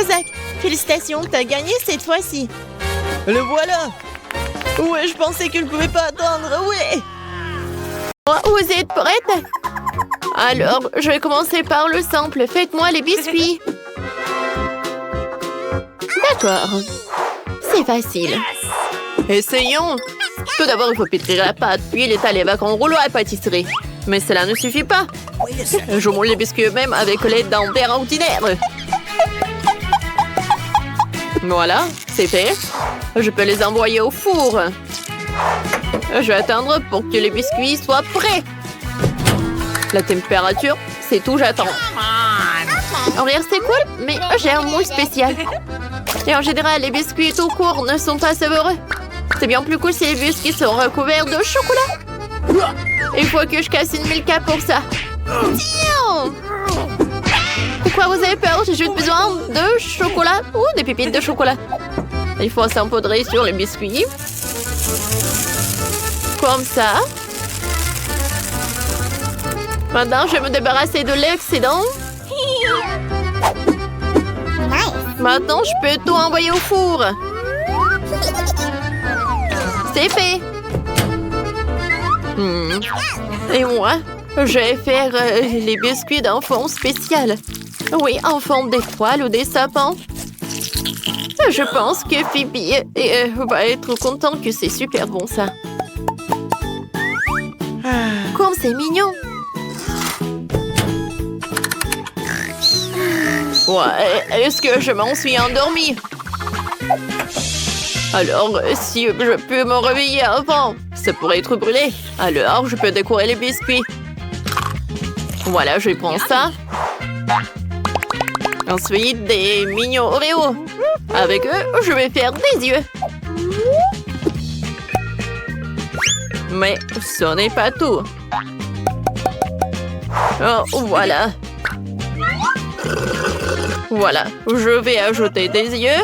Zach, félicitations, t'as gagné cette fois-ci. Le voilà. Ouais, je pensais qu'il ne pouvait pas attendre, ouais. Vous êtes prête? Alors, je vais commencer par le simple. Faites-moi les biscuits. D'accord. C'est facile. Essayons. Tout d'abord, il faut pétrir la pâte, puis l'étaler avec un rouleau à pâtisserie. Mais cela ne suffit pas. Je moule les biscuits eux-mêmes avec l'aide d'un verre ordinaire. Voilà, c'est fait. Je peux les envoyer au four. Je vais attendre pour que les biscuits soient prêts. La température, c'est tout, j'attends. En regarde, c'est cool, mais j'ai un moule spécial. Et en général, les biscuits tout court ne sont pas savoureux. C'est bien plus cool si les biscuits sont recouverts de chocolat. Il faut que je casse une Milka pour ça. Tiens! Pourquoi vous avez peur? J'ai juste besoin de chocolat ou des pépites de chocolat. Il faut saupoudrer sur les biscuits. Comme ça. Maintenant, je vais me débarrasser de l'excédent. Maintenant, je peux tout envoyer au four. C'est fait. Et moi, je vais faire les biscuits d'un fond spécial. Oui, en forme d'étoiles ou des sapins. Je pense que Phoebe va être contente que c'est super bon, ça. Comme c'est mignon. Ouais, est-ce que je m'en suis endormie? Alors, si je peux me réveiller avant, ça pourrait être brûlé. Alors, je peux décorer les biscuits. Voilà, je prends ça. Ensuite, des mignons Oreo. Avec eux, je vais faire des yeux. Mais ce n'est pas tout. Oh, voilà. Voilà, je vais ajouter des yeux.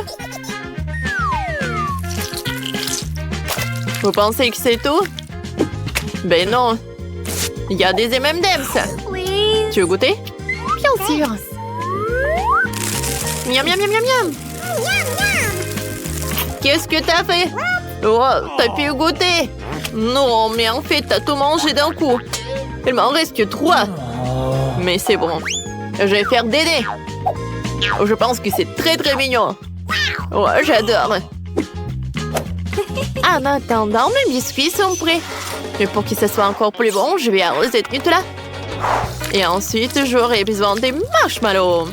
Vous pensez que c'est tout? Ben non. Il y a des M&M's. Tu veux goûter? Bien sûr. Miam, miam, miam, miam, miam. Qu'est-ce que t'as fait? Oh, t'as pu goûter? Non, mais en fait, t'as tout mangé d'un coup. Il m'en reste que 3. Mais c'est bon. Je vais faire des nez. Je pense que c'est très très mignon. Oh, j'adore. En attendant, mes biscuits sont prêts. Mais pour que ce soit encore plus bon, je vais arroser de Nutella. Et ensuite, j'aurai besoin des marshmallows.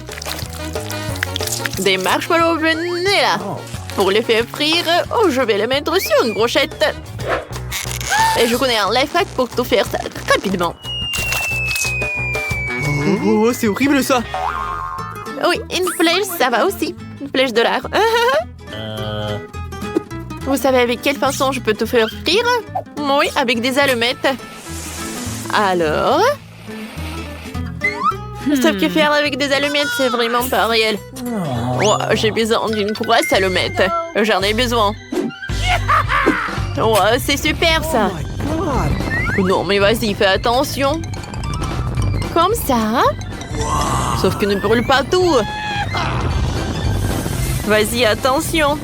Des marshmallows vanilla. Pour les faire frire, je vais les mettre sur une brochette. Et je connais un life hack pour tout faire ça rapidement. Oh, c'est horrible ça! Oui, une flèche, ça va aussi. Une flèche de l'art. Vous savez avec quelle façon je peux tout faire frire? Oui, avec des allumettes. Alors? Sauf que faire avec des allumettes, c'est vraiment pas réel. Oh, j'ai besoin d'une grosse allumette. J'en ai besoin. Oh, c'est super ça. Non, mais vas-y, fais attention. Comme ça. Sauf que ne brûle pas tout. Vas-y, attention.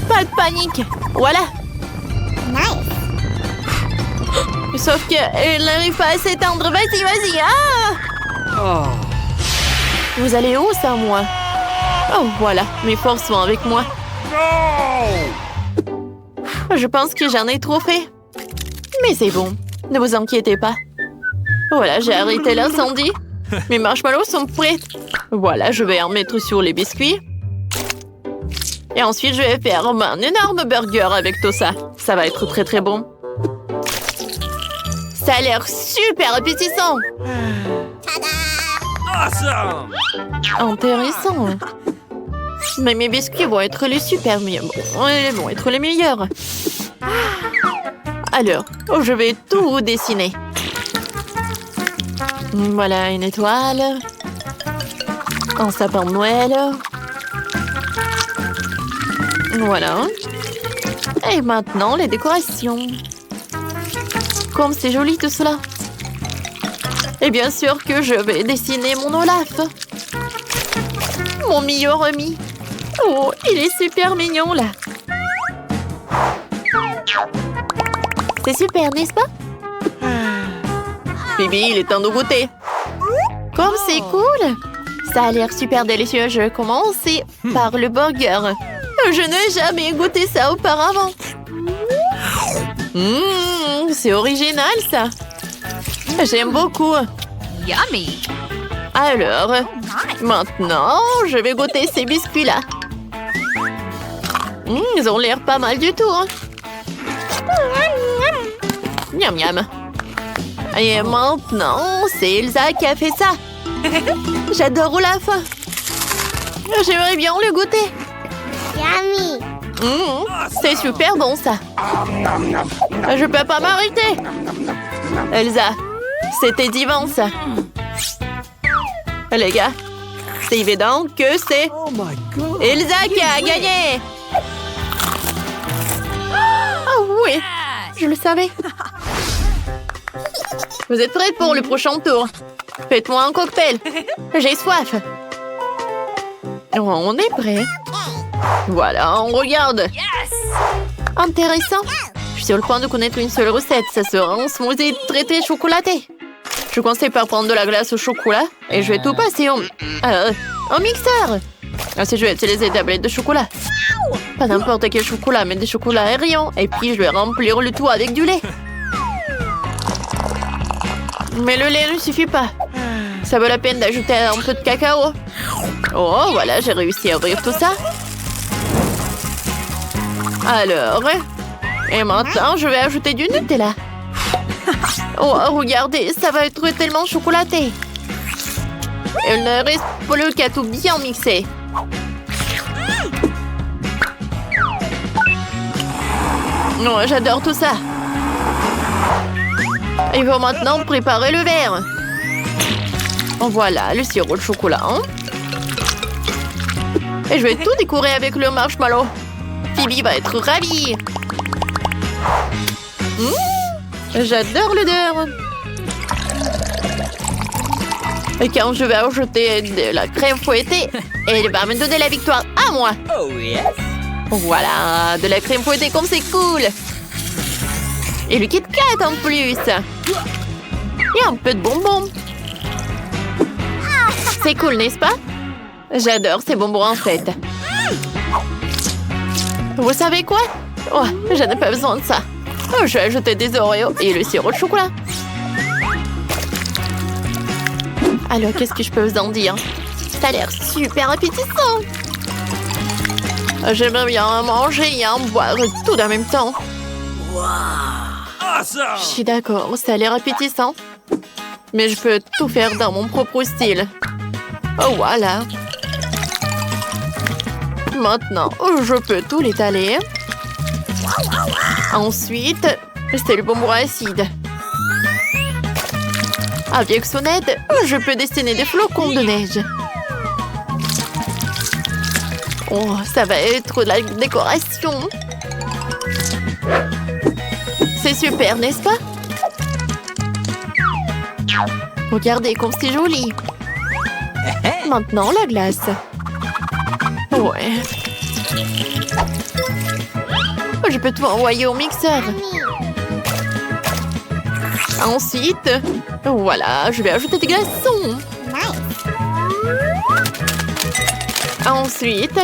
Pas de panique. Voilà. Sauf que elle n'arrive pas à s'éteindre. Vas-y, vas-y. Ah! Vous allez où, ça, moi? Oh, voilà. Mes forces sont avec moi. Je pense que j'en ai trop fait. Mais c'est bon. Ne vous inquiétez pas. Voilà, j'ai arrêté l'incendie. Mes marshmallows sont prêts. Voilà, je vais en mettre sur les biscuits. Et ensuite, je vais faire un énorme burger avec tout ça. Ça va être très très bon. Ça a l'air super appétissant. Awesome! Intéressant. Mais mes biscuits vont être les super meilleurs. Bon, ils vont être les meilleurs. Alors, je vais tout dessiner. Voilà une étoile. Un sapin de Noël. Voilà. Et maintenant, les décorations. Comme c'est joli tout cela. Et bien sûr que je vais dessiner mon Olaf. Mon meilleur ami. Oh, il est super mignon là. C'est super, n'est-ce pas? Phoebe, il est temps de goûter. Comme c'est cool. Ça a l'air super délicieux. Je vais commencer par le burger. Je n'ai jamais goûté ça auparavant. C'est original ça. J'aime beaucoup. Yummy! Alors, maintenant, je vais goûter ces biscuits-là. Ils ont l'air pas mal du tout. Miam miam. Et maintenant, c'est Elsa qui a fait ça. J'adore Olaf. J'aimerais bien le goûter. Yummy. C'est super bon ça. Je peux pas m'arrêter. Elsa, c'était divin ça. Les gars, c'est évident que c'est Elsa qui a gagné. Ah oui, je le savais. Vous êtes prêts pour le prochain tour? Faites-moi un cocktail. J'ai soif. On est prêt. Voilà, on regarde. Intéressant. Je suis sur le point de connaître une seule recette. Ça sera un smoothie très chocolaté. Je commence par prendre de la glace au chocolat et je vais tout passer au mixeur. Ensuite, je vais utiliser des tablettes de chocolat. Pas n'importe quel chocolat, mais des chocolats aériens. Et puis, je vais remplir le tout avec du lait. Mais le lait ne suffit pas. Ça vaut la peine d'ajouter un peu de cacao. Oh, voilà, j'ai réussi à ouvrir tout ça. Alors, et maintenant, je vais ajouter du Nutella. Oh, regardez, ça va être tellement chocolaté. Il ne reste plus qu'à tout bien mixer. Non, j'adore tout ça. Il faut maintenant préparer le verre. Voilà, le sirop de chocolat. Et je vais tout décorer avec le marshmallow. Phoebe va être ravie. J'adore l'odeur. Et quand je vais ajouter de la crème fouettée, elle va me donner la victoire à moi. Oh yes. Voilà, de la crème fouettée comme c'est cool. Et le Kit Kat en plus. Et un peu de bonbons. C'est cool, n'est-ce pas? J'adore ces bonbons en fait. Vous savez quoi? Oh, je n'ai pas besoin de ça. Oh, je vais ajouter des Oreos et le sirop de chocolat. Alors, qu'est-ce que je peux vous en dire? Ça a l'air super appétissant. J'aimerais bien manger et en boire tout en même temps. Je suis d'accord, ça a l'air appétissant. Mais je peux tout faire dans mon propre style. Oh, voilà. Maintenant, je peux tout l'étaler. Ensuite, c'est le bonbon acide. Avec son aide, je peux dessiner des flocons de neige. Oh, ça va être de la décoration. C'est super, n'est-ce pas? Regardez comme c'est joli. Maintenant, la glace. Ouais. Je peux tout envoyer au mixeur. Ensuite, voilà, je vais ajouter des glaçons. Ensuite,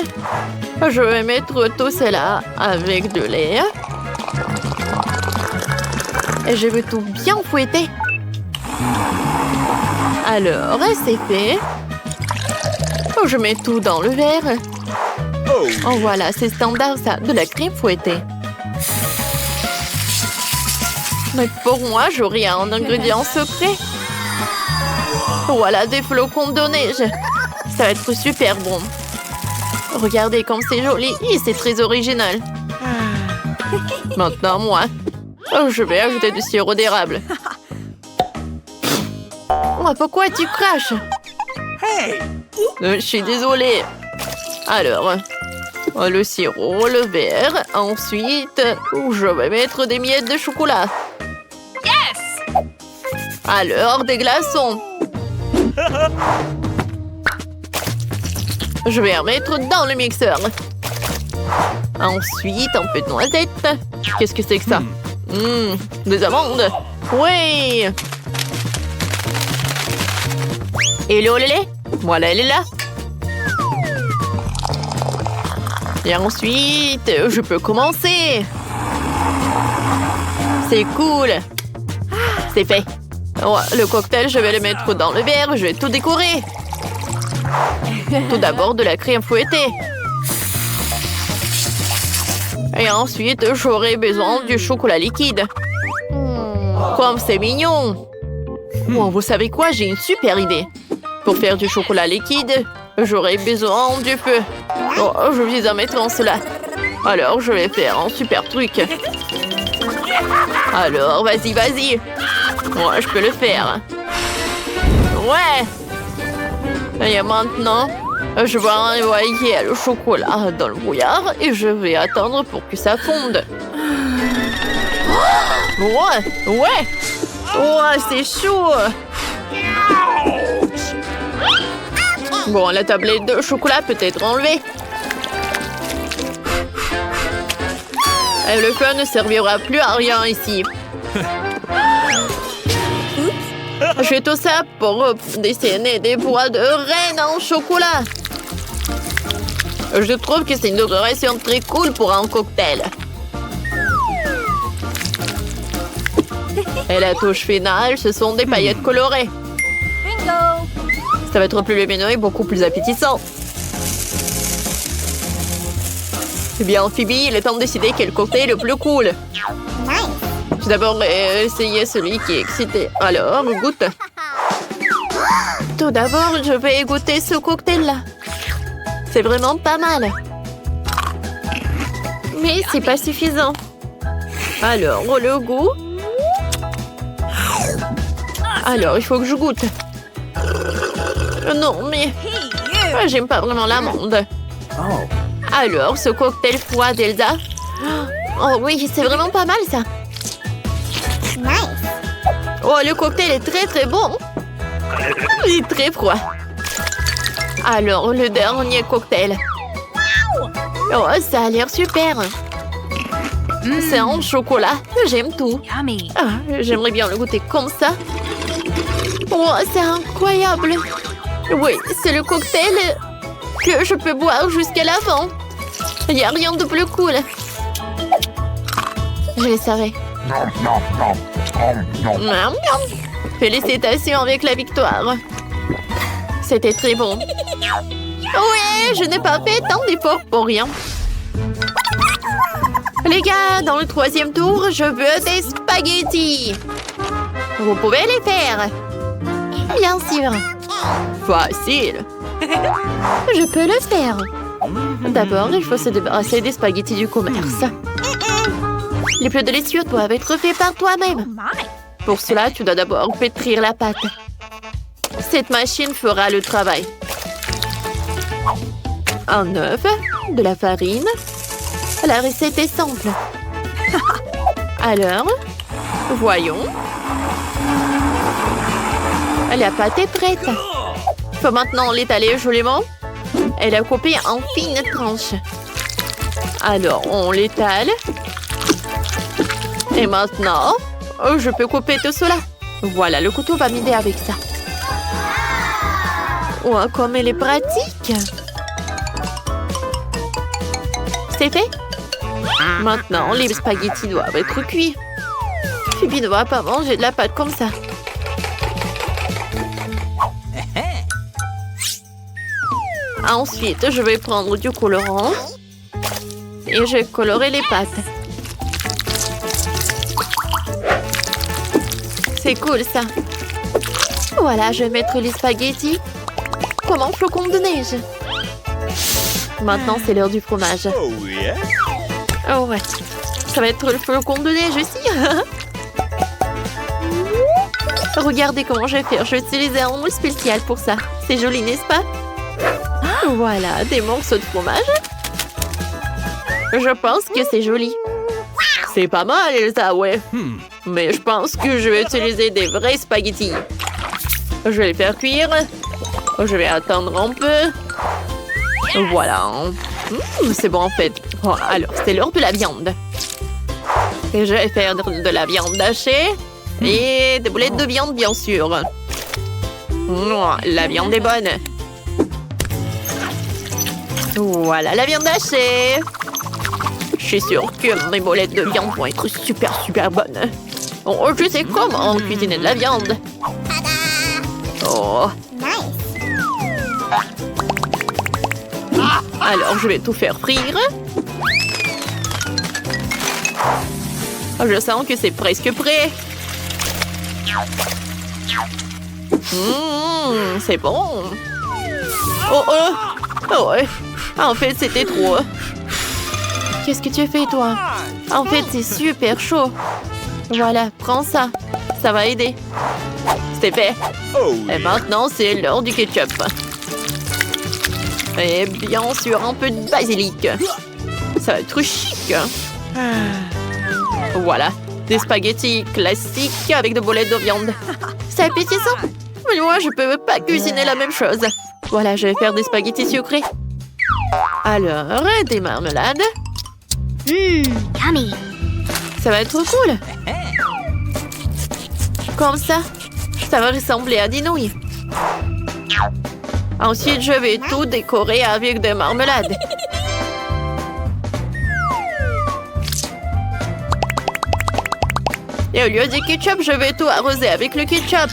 je vais mettre tout cela avec de lait. Et je vais tout bien fouetter. Alors, c'est fait. Je mets tout dans le verre. Oh, voilà, c'est standard ça, de la crème fouettée. Mais pour moi, j'aurais un ingrédient secret. Voilà, des flocons de neige. Ça va être super bon. Regardez comme c'est joli et c'est très original. Maintenant, moi, je vais ajouter du sirop d'érable. Oh, pourquoi tu craches? Je suis désolée. Alors, le sirop, le verre. Ensuite, je vais mettre des miettes de chocolat. Yes! Alors, des glaçons. Je vais en mettre dans le mixeur. Ensuite, un peu de noisettes. Qu'est-ce que c'est que ça? Des amandes. Oui! Et le lait? Voilà, elle est là. Et ensuite, je peux commencer. C'est cool. C'est fait. Oh, le cocktail, je vais le mettre dans le verre. Je vais tout décorer. Tout d'abord, de la crème fouettée. Et ensuite, j'aurai besoin du chocolat liquide. Comme c'est mignon. Oh, vous savez quoi? J'ai une super idée. Pour faire du chocolat liquide, j'aurai besoin du feu. Oh, je vais en mettre en cela. Alors, je vais faire un super truc. Alors, vas-y, vas-y. Moi, je peux le faire. Ouais. Et maintenant, je vais envoyer le chocolat dans le brouillard et je vais attendre pour que ça fonde. Ouais, ouais. Ouais, c'est chaud. Bon, la tablette de chocolat peut être enlevée. Et le feu ne servira plus à rien ici. Je fais tout ça pour dessiner des bois de reine en chocolat. Je trouve que c'est une décoration très cool pour un cocktail. Et la touche finale, ce sont des paillettes colorées. Bingo! Ça va être plus lumineux et beaucoup plus appétissant. Eh bien, Phoebe, il est temps de décider quel cocktail est le plus cool. Nice! J'ai d'abord essayé celui qui est excité. Alors, goûte. Tout d'abord, je vais goûter ce cocktail-là. C'est vraiment pas mal. Mais c'est pas suffisant. Alors, le goût. Alors, il faut que je goûte. Non, mais j'aime pas vraiment l'amande. Alors, ce cocktail froid d'Elsa. Oh oui, c'est vraiment pas mal, ça. Nice! Oh, le cocktail est très très bon. Il est très froid. Alors, le dernier cocktail. Oh, ça a l'air super. C'est en chocolat. J'aime tout. Yummy! Ah, j'aimerais bien le goûter comme ça. Oh, c'est incroyable. Oui, c'est le cocktail que je peux boire jusqu'à la fin. Il n'y a rien de plus cool. Je le savais. Miam, miam. Félicitations avec la victoire. C'était très bon. Ouais, je n'ai pas fait tant d'efforts pour rien. Les gars, dans le 3e tour, je veux des spaghettis. Vous pouvez les faire. Bien sûr. Facile. Je peux le faire. D'abord, il faut se débarrasser des spaghettis du commerce. Les plus délicieux doivent être faits par toi-même. Pour cela, tu dois d'abord pétrir la pâte. Cette machine fera le travail. Un œuf, de la farine. La recette est simple. Alors, voyons. La pâte est prête. Il faut maintenant l'étaler joliment et la couper en fines tranches. Alors, on l'étale. Et maintenant, je peux couper tout cela. Voilà, le couteau va m'aider avec ça. Oh, comme elle est pratique. C'est fait. Maintenant, les spaghettis doivent être cuits. Phoebe ne va pas manger de la pâte comme ça. Ensuite, je vais prendre du colorant et je vais colorer les pâtes. C'est cool, ça. Voilà, je vais mettre les spaghettis comme un flocon de neige. Maintenant, c'est l'heure du fromage. Oh ouais, ça va être le flocon de neige aussi. Regardez comment je vais faire. Je vais utiliser un moule spécial pour ça. C'est joli, n'est-ce pas? Voilà, des morceaux de fromage. Je pense que c'est joli. C'est pas mal, Elsa, ouais. Mais je pense que je vais utiliser des vrais spaghettis. Je vais les faire cuire. Je vais attendre un peu. Voilà. C'est bon, en fait. Oh, alors, c'est l'heure de la viande. Et je vais faire de la viande hachée. Et des boulettes de viande, bien sûr. La viande est bonne. Voilà la viande hachée. Je suis sûre que mes boulettes de viande vont être super, super bonnes. Oh, je sais comment cuisiner de la viande. Oh. Nice! Alors, je vais tout faire frire. Je sens que c'est presque prêt. C'est bon. Oh, oh. Oh, ouais. En fait, c'était trop. Qu'est-ce que tu fais, toi? En fait, c'est super chaud. Voilà, prends ça. Ça va aider. C'est fait. Et maintenant, c'est l'heure du ketchup. Et bien sûr, un peu de basilic. Ça va être chic. Voilà, des spaghettis classiques avec des boulettes de viande. C'est appétissant. Mais moi, je peux pas cuisiner la même chose. Voilà, je vais faire des spaghettis sucrés. Alors, des marmelades. Yummy. Ça va être cool. Comme ça, ça va ressembler à des nouilles. Ensuite, je vais tout décorer avec des marmelades. Et au lieu du ketchup, je vais tout arroser avec le ketchup.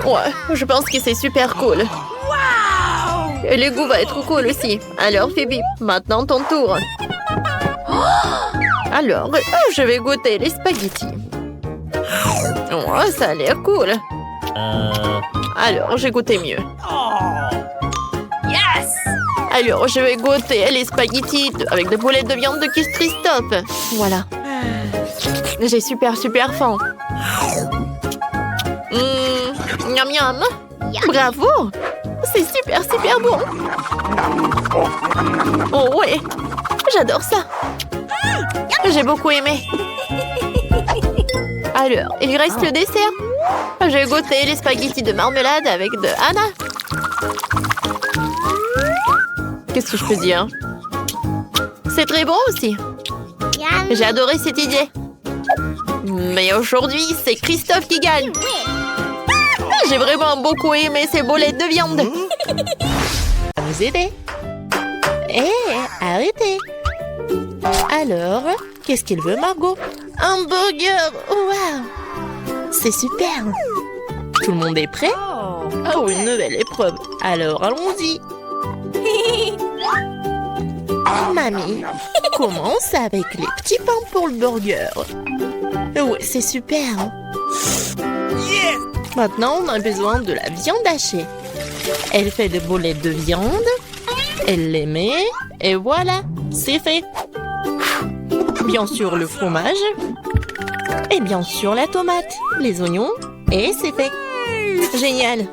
Ouais, je pense que c'est super cool. Et le goût va être cool aussi. Alors, Phoebe, maintenant ton tour. Alors, je vais goûter les spaghettis. Oh, ça a l'air cool. Alors, j'ai goûté mieux. Alors, je vais goûter les spaghettis avec des boulettes de viande de Christophe. Voilà. J'ai super faim. Miam miam. Bravo. C'est super bon. Oh ouais. J'adore ça. J'ai beaucoup aimé. Alors, il reste le dessert. J'ai goûté les spaghettis de marmelade avec de Anna. Qu'est-ce que je peux dire? C'est très bon aussi. J'ai adoré cette idée. Mais aujourd'hui, c'est Christophe qui gagne. J'ai vraiment beaucoup aimé ces boulettes de viande. Vous aider. Arrêtez. Alors, qu'est-ce qu'il veut, Margot? Un burger. Wow. C'est super. Tout le monde est prêt? Oh, une nouvelle épreuve. Alors, allons-y. Mamie, commence avec les petits pains pour le burger. Ouais, c'est super. Maintenant, on a besoin de la viande hachée. Elle fait des boulettes de viande. Elle les met. Et voilà, c'est fait. Bien sûr, le fromage. Et bien sûr, la tomate, les oignons. Et c'est fait. Génial.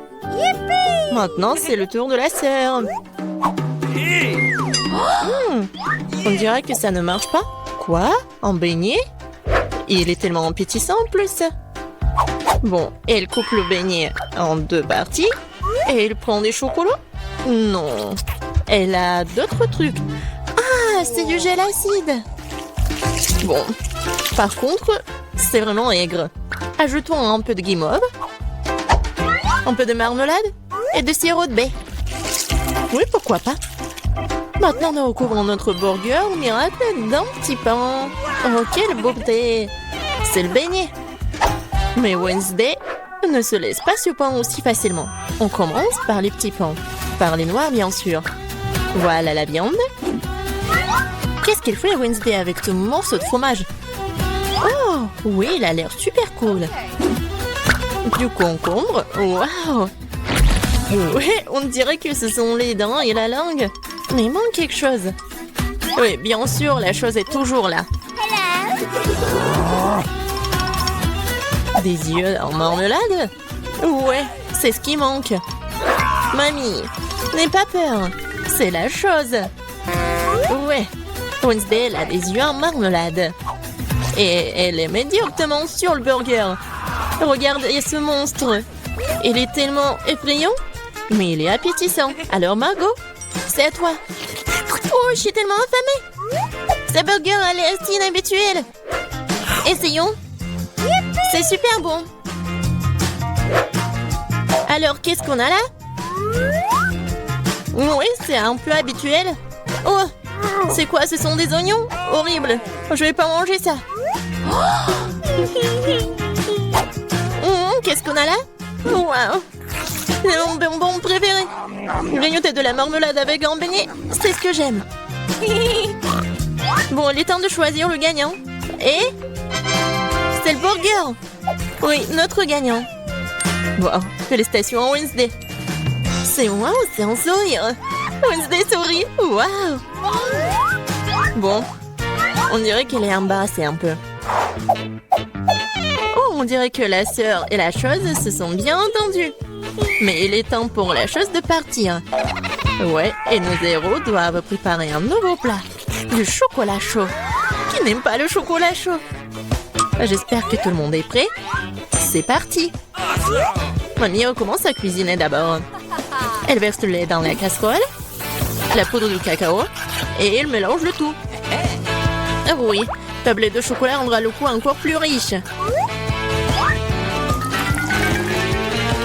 Maintenant, c'est le tour de la sœur. On dirait que ça ne marche pas. Quoi? Un beignet? Il est tellement appétissant en plus. Bon, elle coupe le beignet en 2 parties. Et elle prend des chocolats? Non. Elle a d'autres trucs. Ah, c'est du gel acide. Bon. Par contre, c'est vraiment aigre. Ajoutons un peu de guimauve. Un peu de marmelade. Et de sirop de baie. Oui, pourquoi pas. Maintenant, nous recouvrons notre burger au miracle d'un petit pain. Oh, quelle beauté! C'est le beignet. Mais Wednesday ne se laisse pas surprendre aussi facilement. On commence par les petits pains. Par les noirs, bien sûr. Voilà la viande. Qu'est-ce qu'il fait, Wednesday, avec ce morceau de fromage? Oh, oui, il a l'air super cool. Du concombre. Waouh! Oui, on dirait que ce sont les dents et la langue. Mais il manque quelque chose. Oui, bien sûr, la chose est toujours là. Des yeux en marmelade? Ouais, c'est ce qui manque. Mamie, n'aie pas peur. C'est la chose. Ouais, Wednesday, elle a des yeux en marmelade. Et elle les met directement sur le burger. Regardez ce monstre. Il est tellement effrayant, mais il est appétissant. Alors Margot, c'est à toi. Oh, je suis tellement affamée. Ce burger a l'air si inhabituel. Essayons. C'est super bon. Alors, qu'est-ce qu'on a là? Oui, c'est un plat habituel. Oh, c'est quoi? Ce sont des oignons? Horrible. Je vais pas manger ça. Qu'est-ce qu'on a là? Wow. C'est mon bonbon préféré. Grignoter de la marmelade avec un beignet, c'est ce que j'aime. Bon, il est temps de choisir le gagnant. Et c'est le burger. Oui, notre gagnant. Wow, félicitations à Wednesday. C'est wow, c'est un sourire. Wednesday sourit. Wow. Bon, on dirait qu'elle est embarrassée un peu. Oh, on dirait que la sœur et la chose se sont bien entendues. Mais il est temps pour la chose de partir. Ouais, et nos héros doivent préparer un nouveau plat. Du chocolat chaud. Qui n'aime pas le chocolat chaud? J'espère que tout le monde est prêt. C'est parti. Mamie commence à cuisiner d'abord. Elle verse le lait dans la casserole, la poudre de cacao, et elle mélange le tout. Ah oui, tablette de chocolat rendra le goût encore plus riche.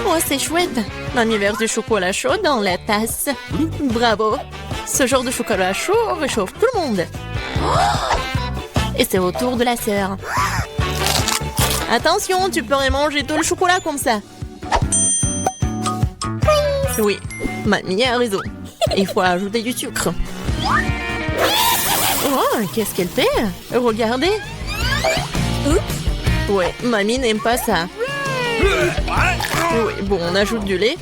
Oh, c'est chouette. Mamie verse du chocolat chaud dans la tasse. Bravo. Ce genre de chocolat chaud réchauffe tout le monde. Et c'est au tour de la sœur. Attention, tu pourrais manger tout le chocolat comme ça. Oui, mamie a raison. Il faut ajouter du sucre. Oh, qu'est-ce qu'elle fait? Regardez. Ouais, mamie n'aime pas ça. Oui, bon, on ajoute du lait.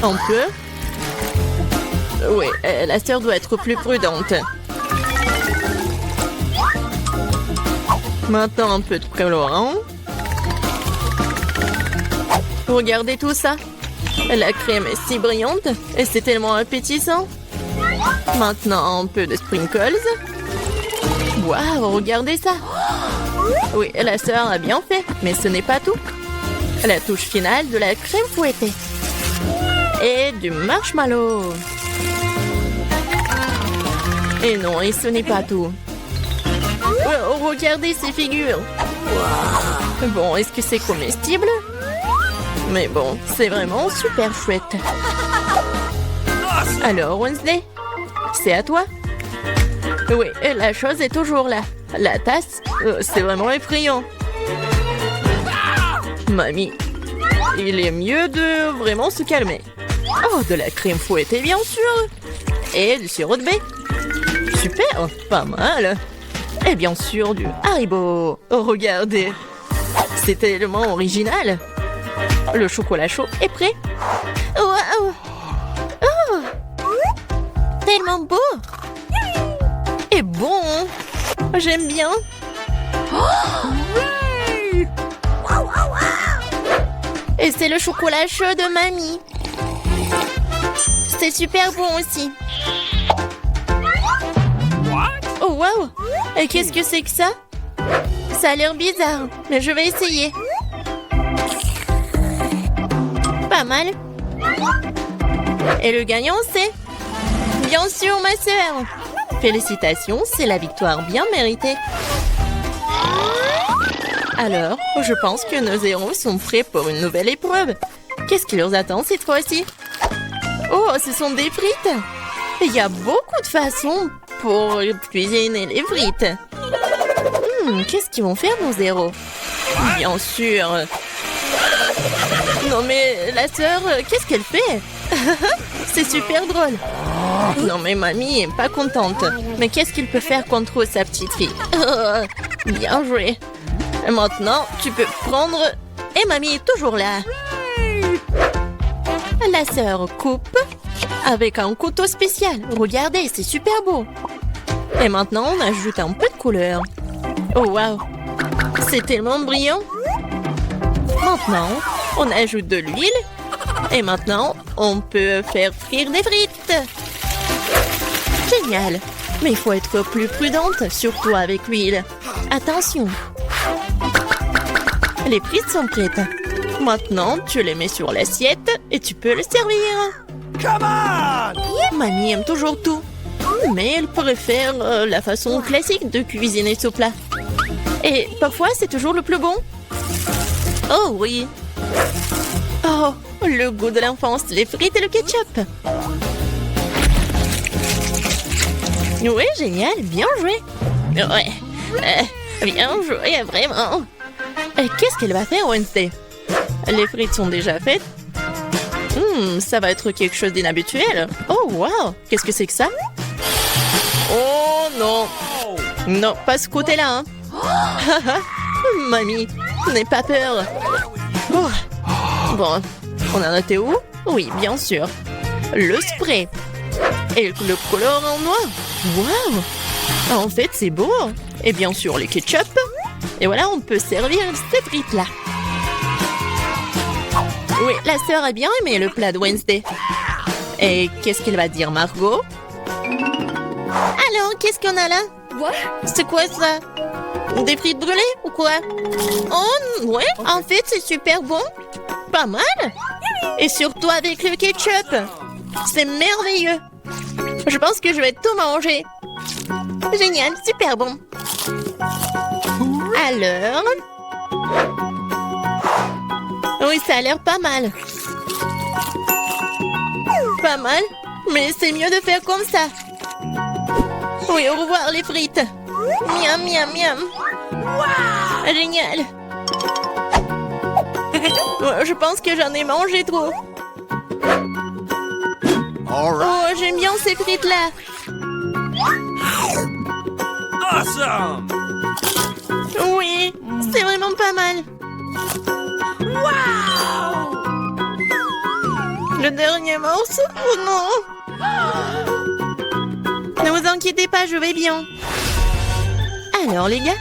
Un peu. Oui, la sœur doit être plus prudente. Maintenant, un peu de colorant. Regardez tout ça. La crème est si brillante et c'est tellement appétissant. Maintenant, un peu de sprinkles. Waouh, regardez ça. Oui, la sœur a bien fait, mais ce n'est pas tout. La touche finale de la crème fouettée. Et du marshmallow. Et non, et ce n'est pas tout. Oh, regardez ces figures. Bon, est-ce que c'est comestible? Mais bon, c'est vraiment super chouette. Alors, Wednesday, c'est à toi. Oui, la chose est toujours là. La tasse, c'est vraiment effrayant. Mamie, il est mieux de vraiment se calmer. Oh, de la crème fouettée, bien sûr. Et du sirop de baie. Super, pas mal. Et bien sûr, du Haribo. Oh, regardez. C'est tellement original. Le chocolat chaud est prêt. Wow. Oh, tellement beau. Et bon. J'aime bien. Et c'est le chocolat chaud de mamie. C'est super bon aussi. Oh, wow. Et qu'est-ce que c'est que ça? Ça a l'air bizarre, mais je vais essayer. Pas mal. Et le gagnant, c'est... Bien sûr, ma sœur. Félicitations, c'est la victoire bien méritée. Alors, je pense que nos héros sont prêts pour une nouvelle épreuve. Qu'est-ce qui leur attend cette fois-ci? Oh, ce sont des frites. Il y a beaucoup de façons pour cuisiner les frites. Qu'est-ce qu'ils vont faire, nos héros? Bien sûr. Non mais, la sœur, qu'est-ce qu'elle fait? C'est super drôle. Non mais mamie est pas contente. Mais qu'est-ce qu'il peut faire contre sa petite fille? Bien joué. Et maintenant, tu peux prendre... Et mamie est toujours là. La sœur coupe avec un couteau spécial. Regardez, c'est super beau. Et maintenant, on ajoute un peu de couleur. Oh, wow. C'est tellement brillant. Maintenant, on ajoute de l'huile. Et maintenant, on peut faire frire des frites. Génial. Mais il faut être plus prudente, surtout avec l'huile. Attention. Les frites sont prêtes. Maintenant, tu les mets sur l'assiette et tu peux le servir. Come on! Mamie aime toujours tout. Mais elle préfère la façon classique de cuisiner ce plat. Et parfois, c'est toujours le plus bon. Oh oui. Oh, le goût de l'enfance, les frites et le ketchup. Oui, génial, bien joué. Ouais, bien joué, vraiment. Qu'est-ce qu'elle va faire, Wednesday? Les frites sont déjà faites. Ça va être quelque chose d'inhabituel. Oh, wow, qu'est-ce que c'est que ça? Oh non. Non, pas ce côté-là, hein. Mamie, n'aie pas peur. Oh. Bon, on en était où? Oui, bien sûr. Le spray. Et le colorant noir. Waouh! En fait, c'est beau. Et bien sûr, les ketchup. Et voilà, on peut servir ces frites-là. Oui, la sœur a bien aimé le plat de Wednesday. Et qu'est-ce qu'elle va dire, Margot? Alors, qu'est-ce qu'on a là? C'est quoi ça? Des frites brûlées ou quoi? Oh, ouais, en fait, c'est super bon. Pas mal. Et surtout avec le ketchup. C'est merveilleux. Je pense que je vais tout manger. Génial, super bon. Alors... Oui, ça a l'air pas mal. Pas mal, mais c'est mieux de faire comme ça. Oui, au revoir les frites. Miam, miam, miam. Wow! Génial. Je pense que j'en ai mangé trop. Oh, j'aime bien ces frites-là. Awesome! Oui, c'est vraiment pas mal. Wow! Le dernier morceau? Oh non! Ne vous inquiétez pas, je vais bien. Alors les gars,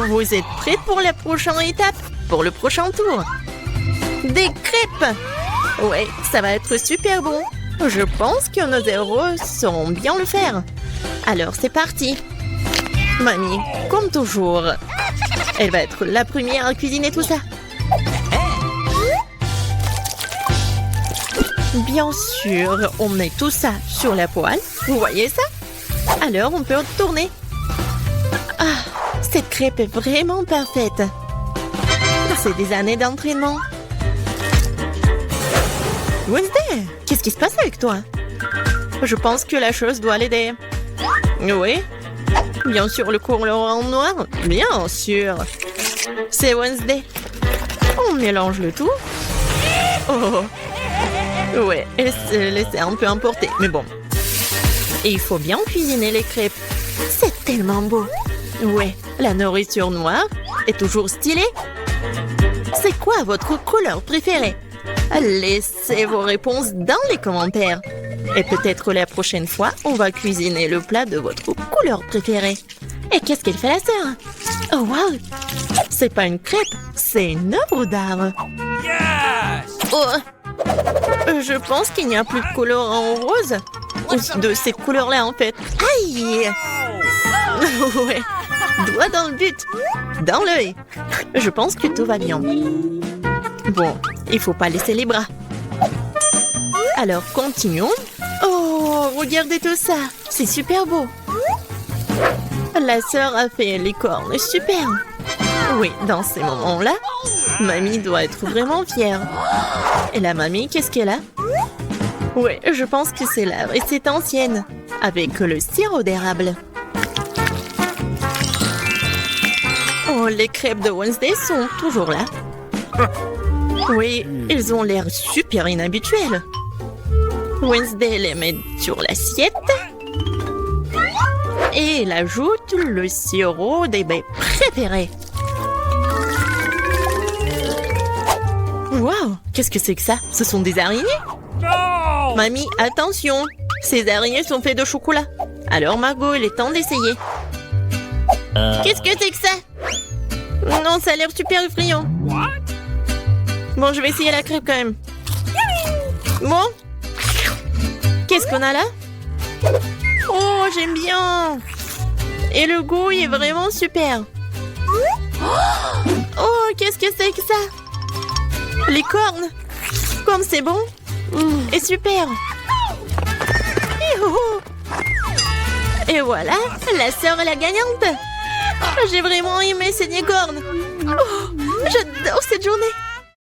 vous êtes prêts pour la prochaine étape? Pour le prochain tour? Des crêpes! Ouais, ça va être super bon. Je pense que nos héros sauront bien le faire. Alors c'est parti. Mamie, comme toujours, elle va être la première à cuisiner tout ça. Bien sûr, on met tout ça sur la poêle. Vous voyez ça? Alors, on peut tourner. Ah, cette crêpe est vraiment parfaite. C'est des années d'entraînement. Wednesday, qu'est-ce qui se passe avec toi? Je pense que la chose doit l'aider. Oui? Bien sûr, le colorant noir? Bien sûr. C'est Wednesday. On mélange le tout. Oh! Ouais, elle se laissait un peu emporter, mais bon. Et il faut bien cuisiner les crêpes. C'est tellement beau. Ouais, la nourriture noire est toujours stylée. C'est quoi votre couleur préférée? Laissez vos réponses dans les commentaires. Et peut-être la prochaine fois, on va cuisiner le plat de votre couleur préférée. Et qu'est-ce qu'elle fait la sœur? Oh wow! C'est pas une crêpe, c'est une œuvre d'art. Yes! Oh! Je pense qu'il n'y a plus de colorant rose. Ou de ces couleurs-là, en fait. Aïe! Ouais. Doigt dans le but. Dans l'œil. Je pense que tout va bien. Bon, il faut pas laisser les bras. Alors, continuons. Oh, regardez tout ça. C'est super beau. La sœur a fait les cornes. Super. Oui, dans ces moments-là, mamie doit être vraiment fière. Et la mamie, qu'est-ce qu'elle a? Oui, je pense que c'est la recette ancienne, avec le sirop d'érable. Oh, les crêpes de Wednesday sont toujours là. Oui, ils ont l'air super inhabituels. Wednesday les met sur l'assiette. Et elle ajoute le sirop des baies préférées. Waouh, qu'est-ce que c'est que ça? Ce sont des araignées? No! Mamie, attention! Ces araignées sont faites de chocolat. Alors Margot, il est temps d'essayer. Qu'est-ce que c'est que ça? Non, ça a l'air super effrayant. What? Bon, je vais essayer la crêpe quand même. Bon. Qu'est-ce qu'on a là? Oh, j'aime bien. Et le goût, il est vraiment super. Oh, qu'est-ce que c'est que ça? Les cornes. Comme c'est bon. Et super. Et voilà, la sœur est la gagnante. J'ai vraiment aimé ces cornes. Oh, j'adore cette journée.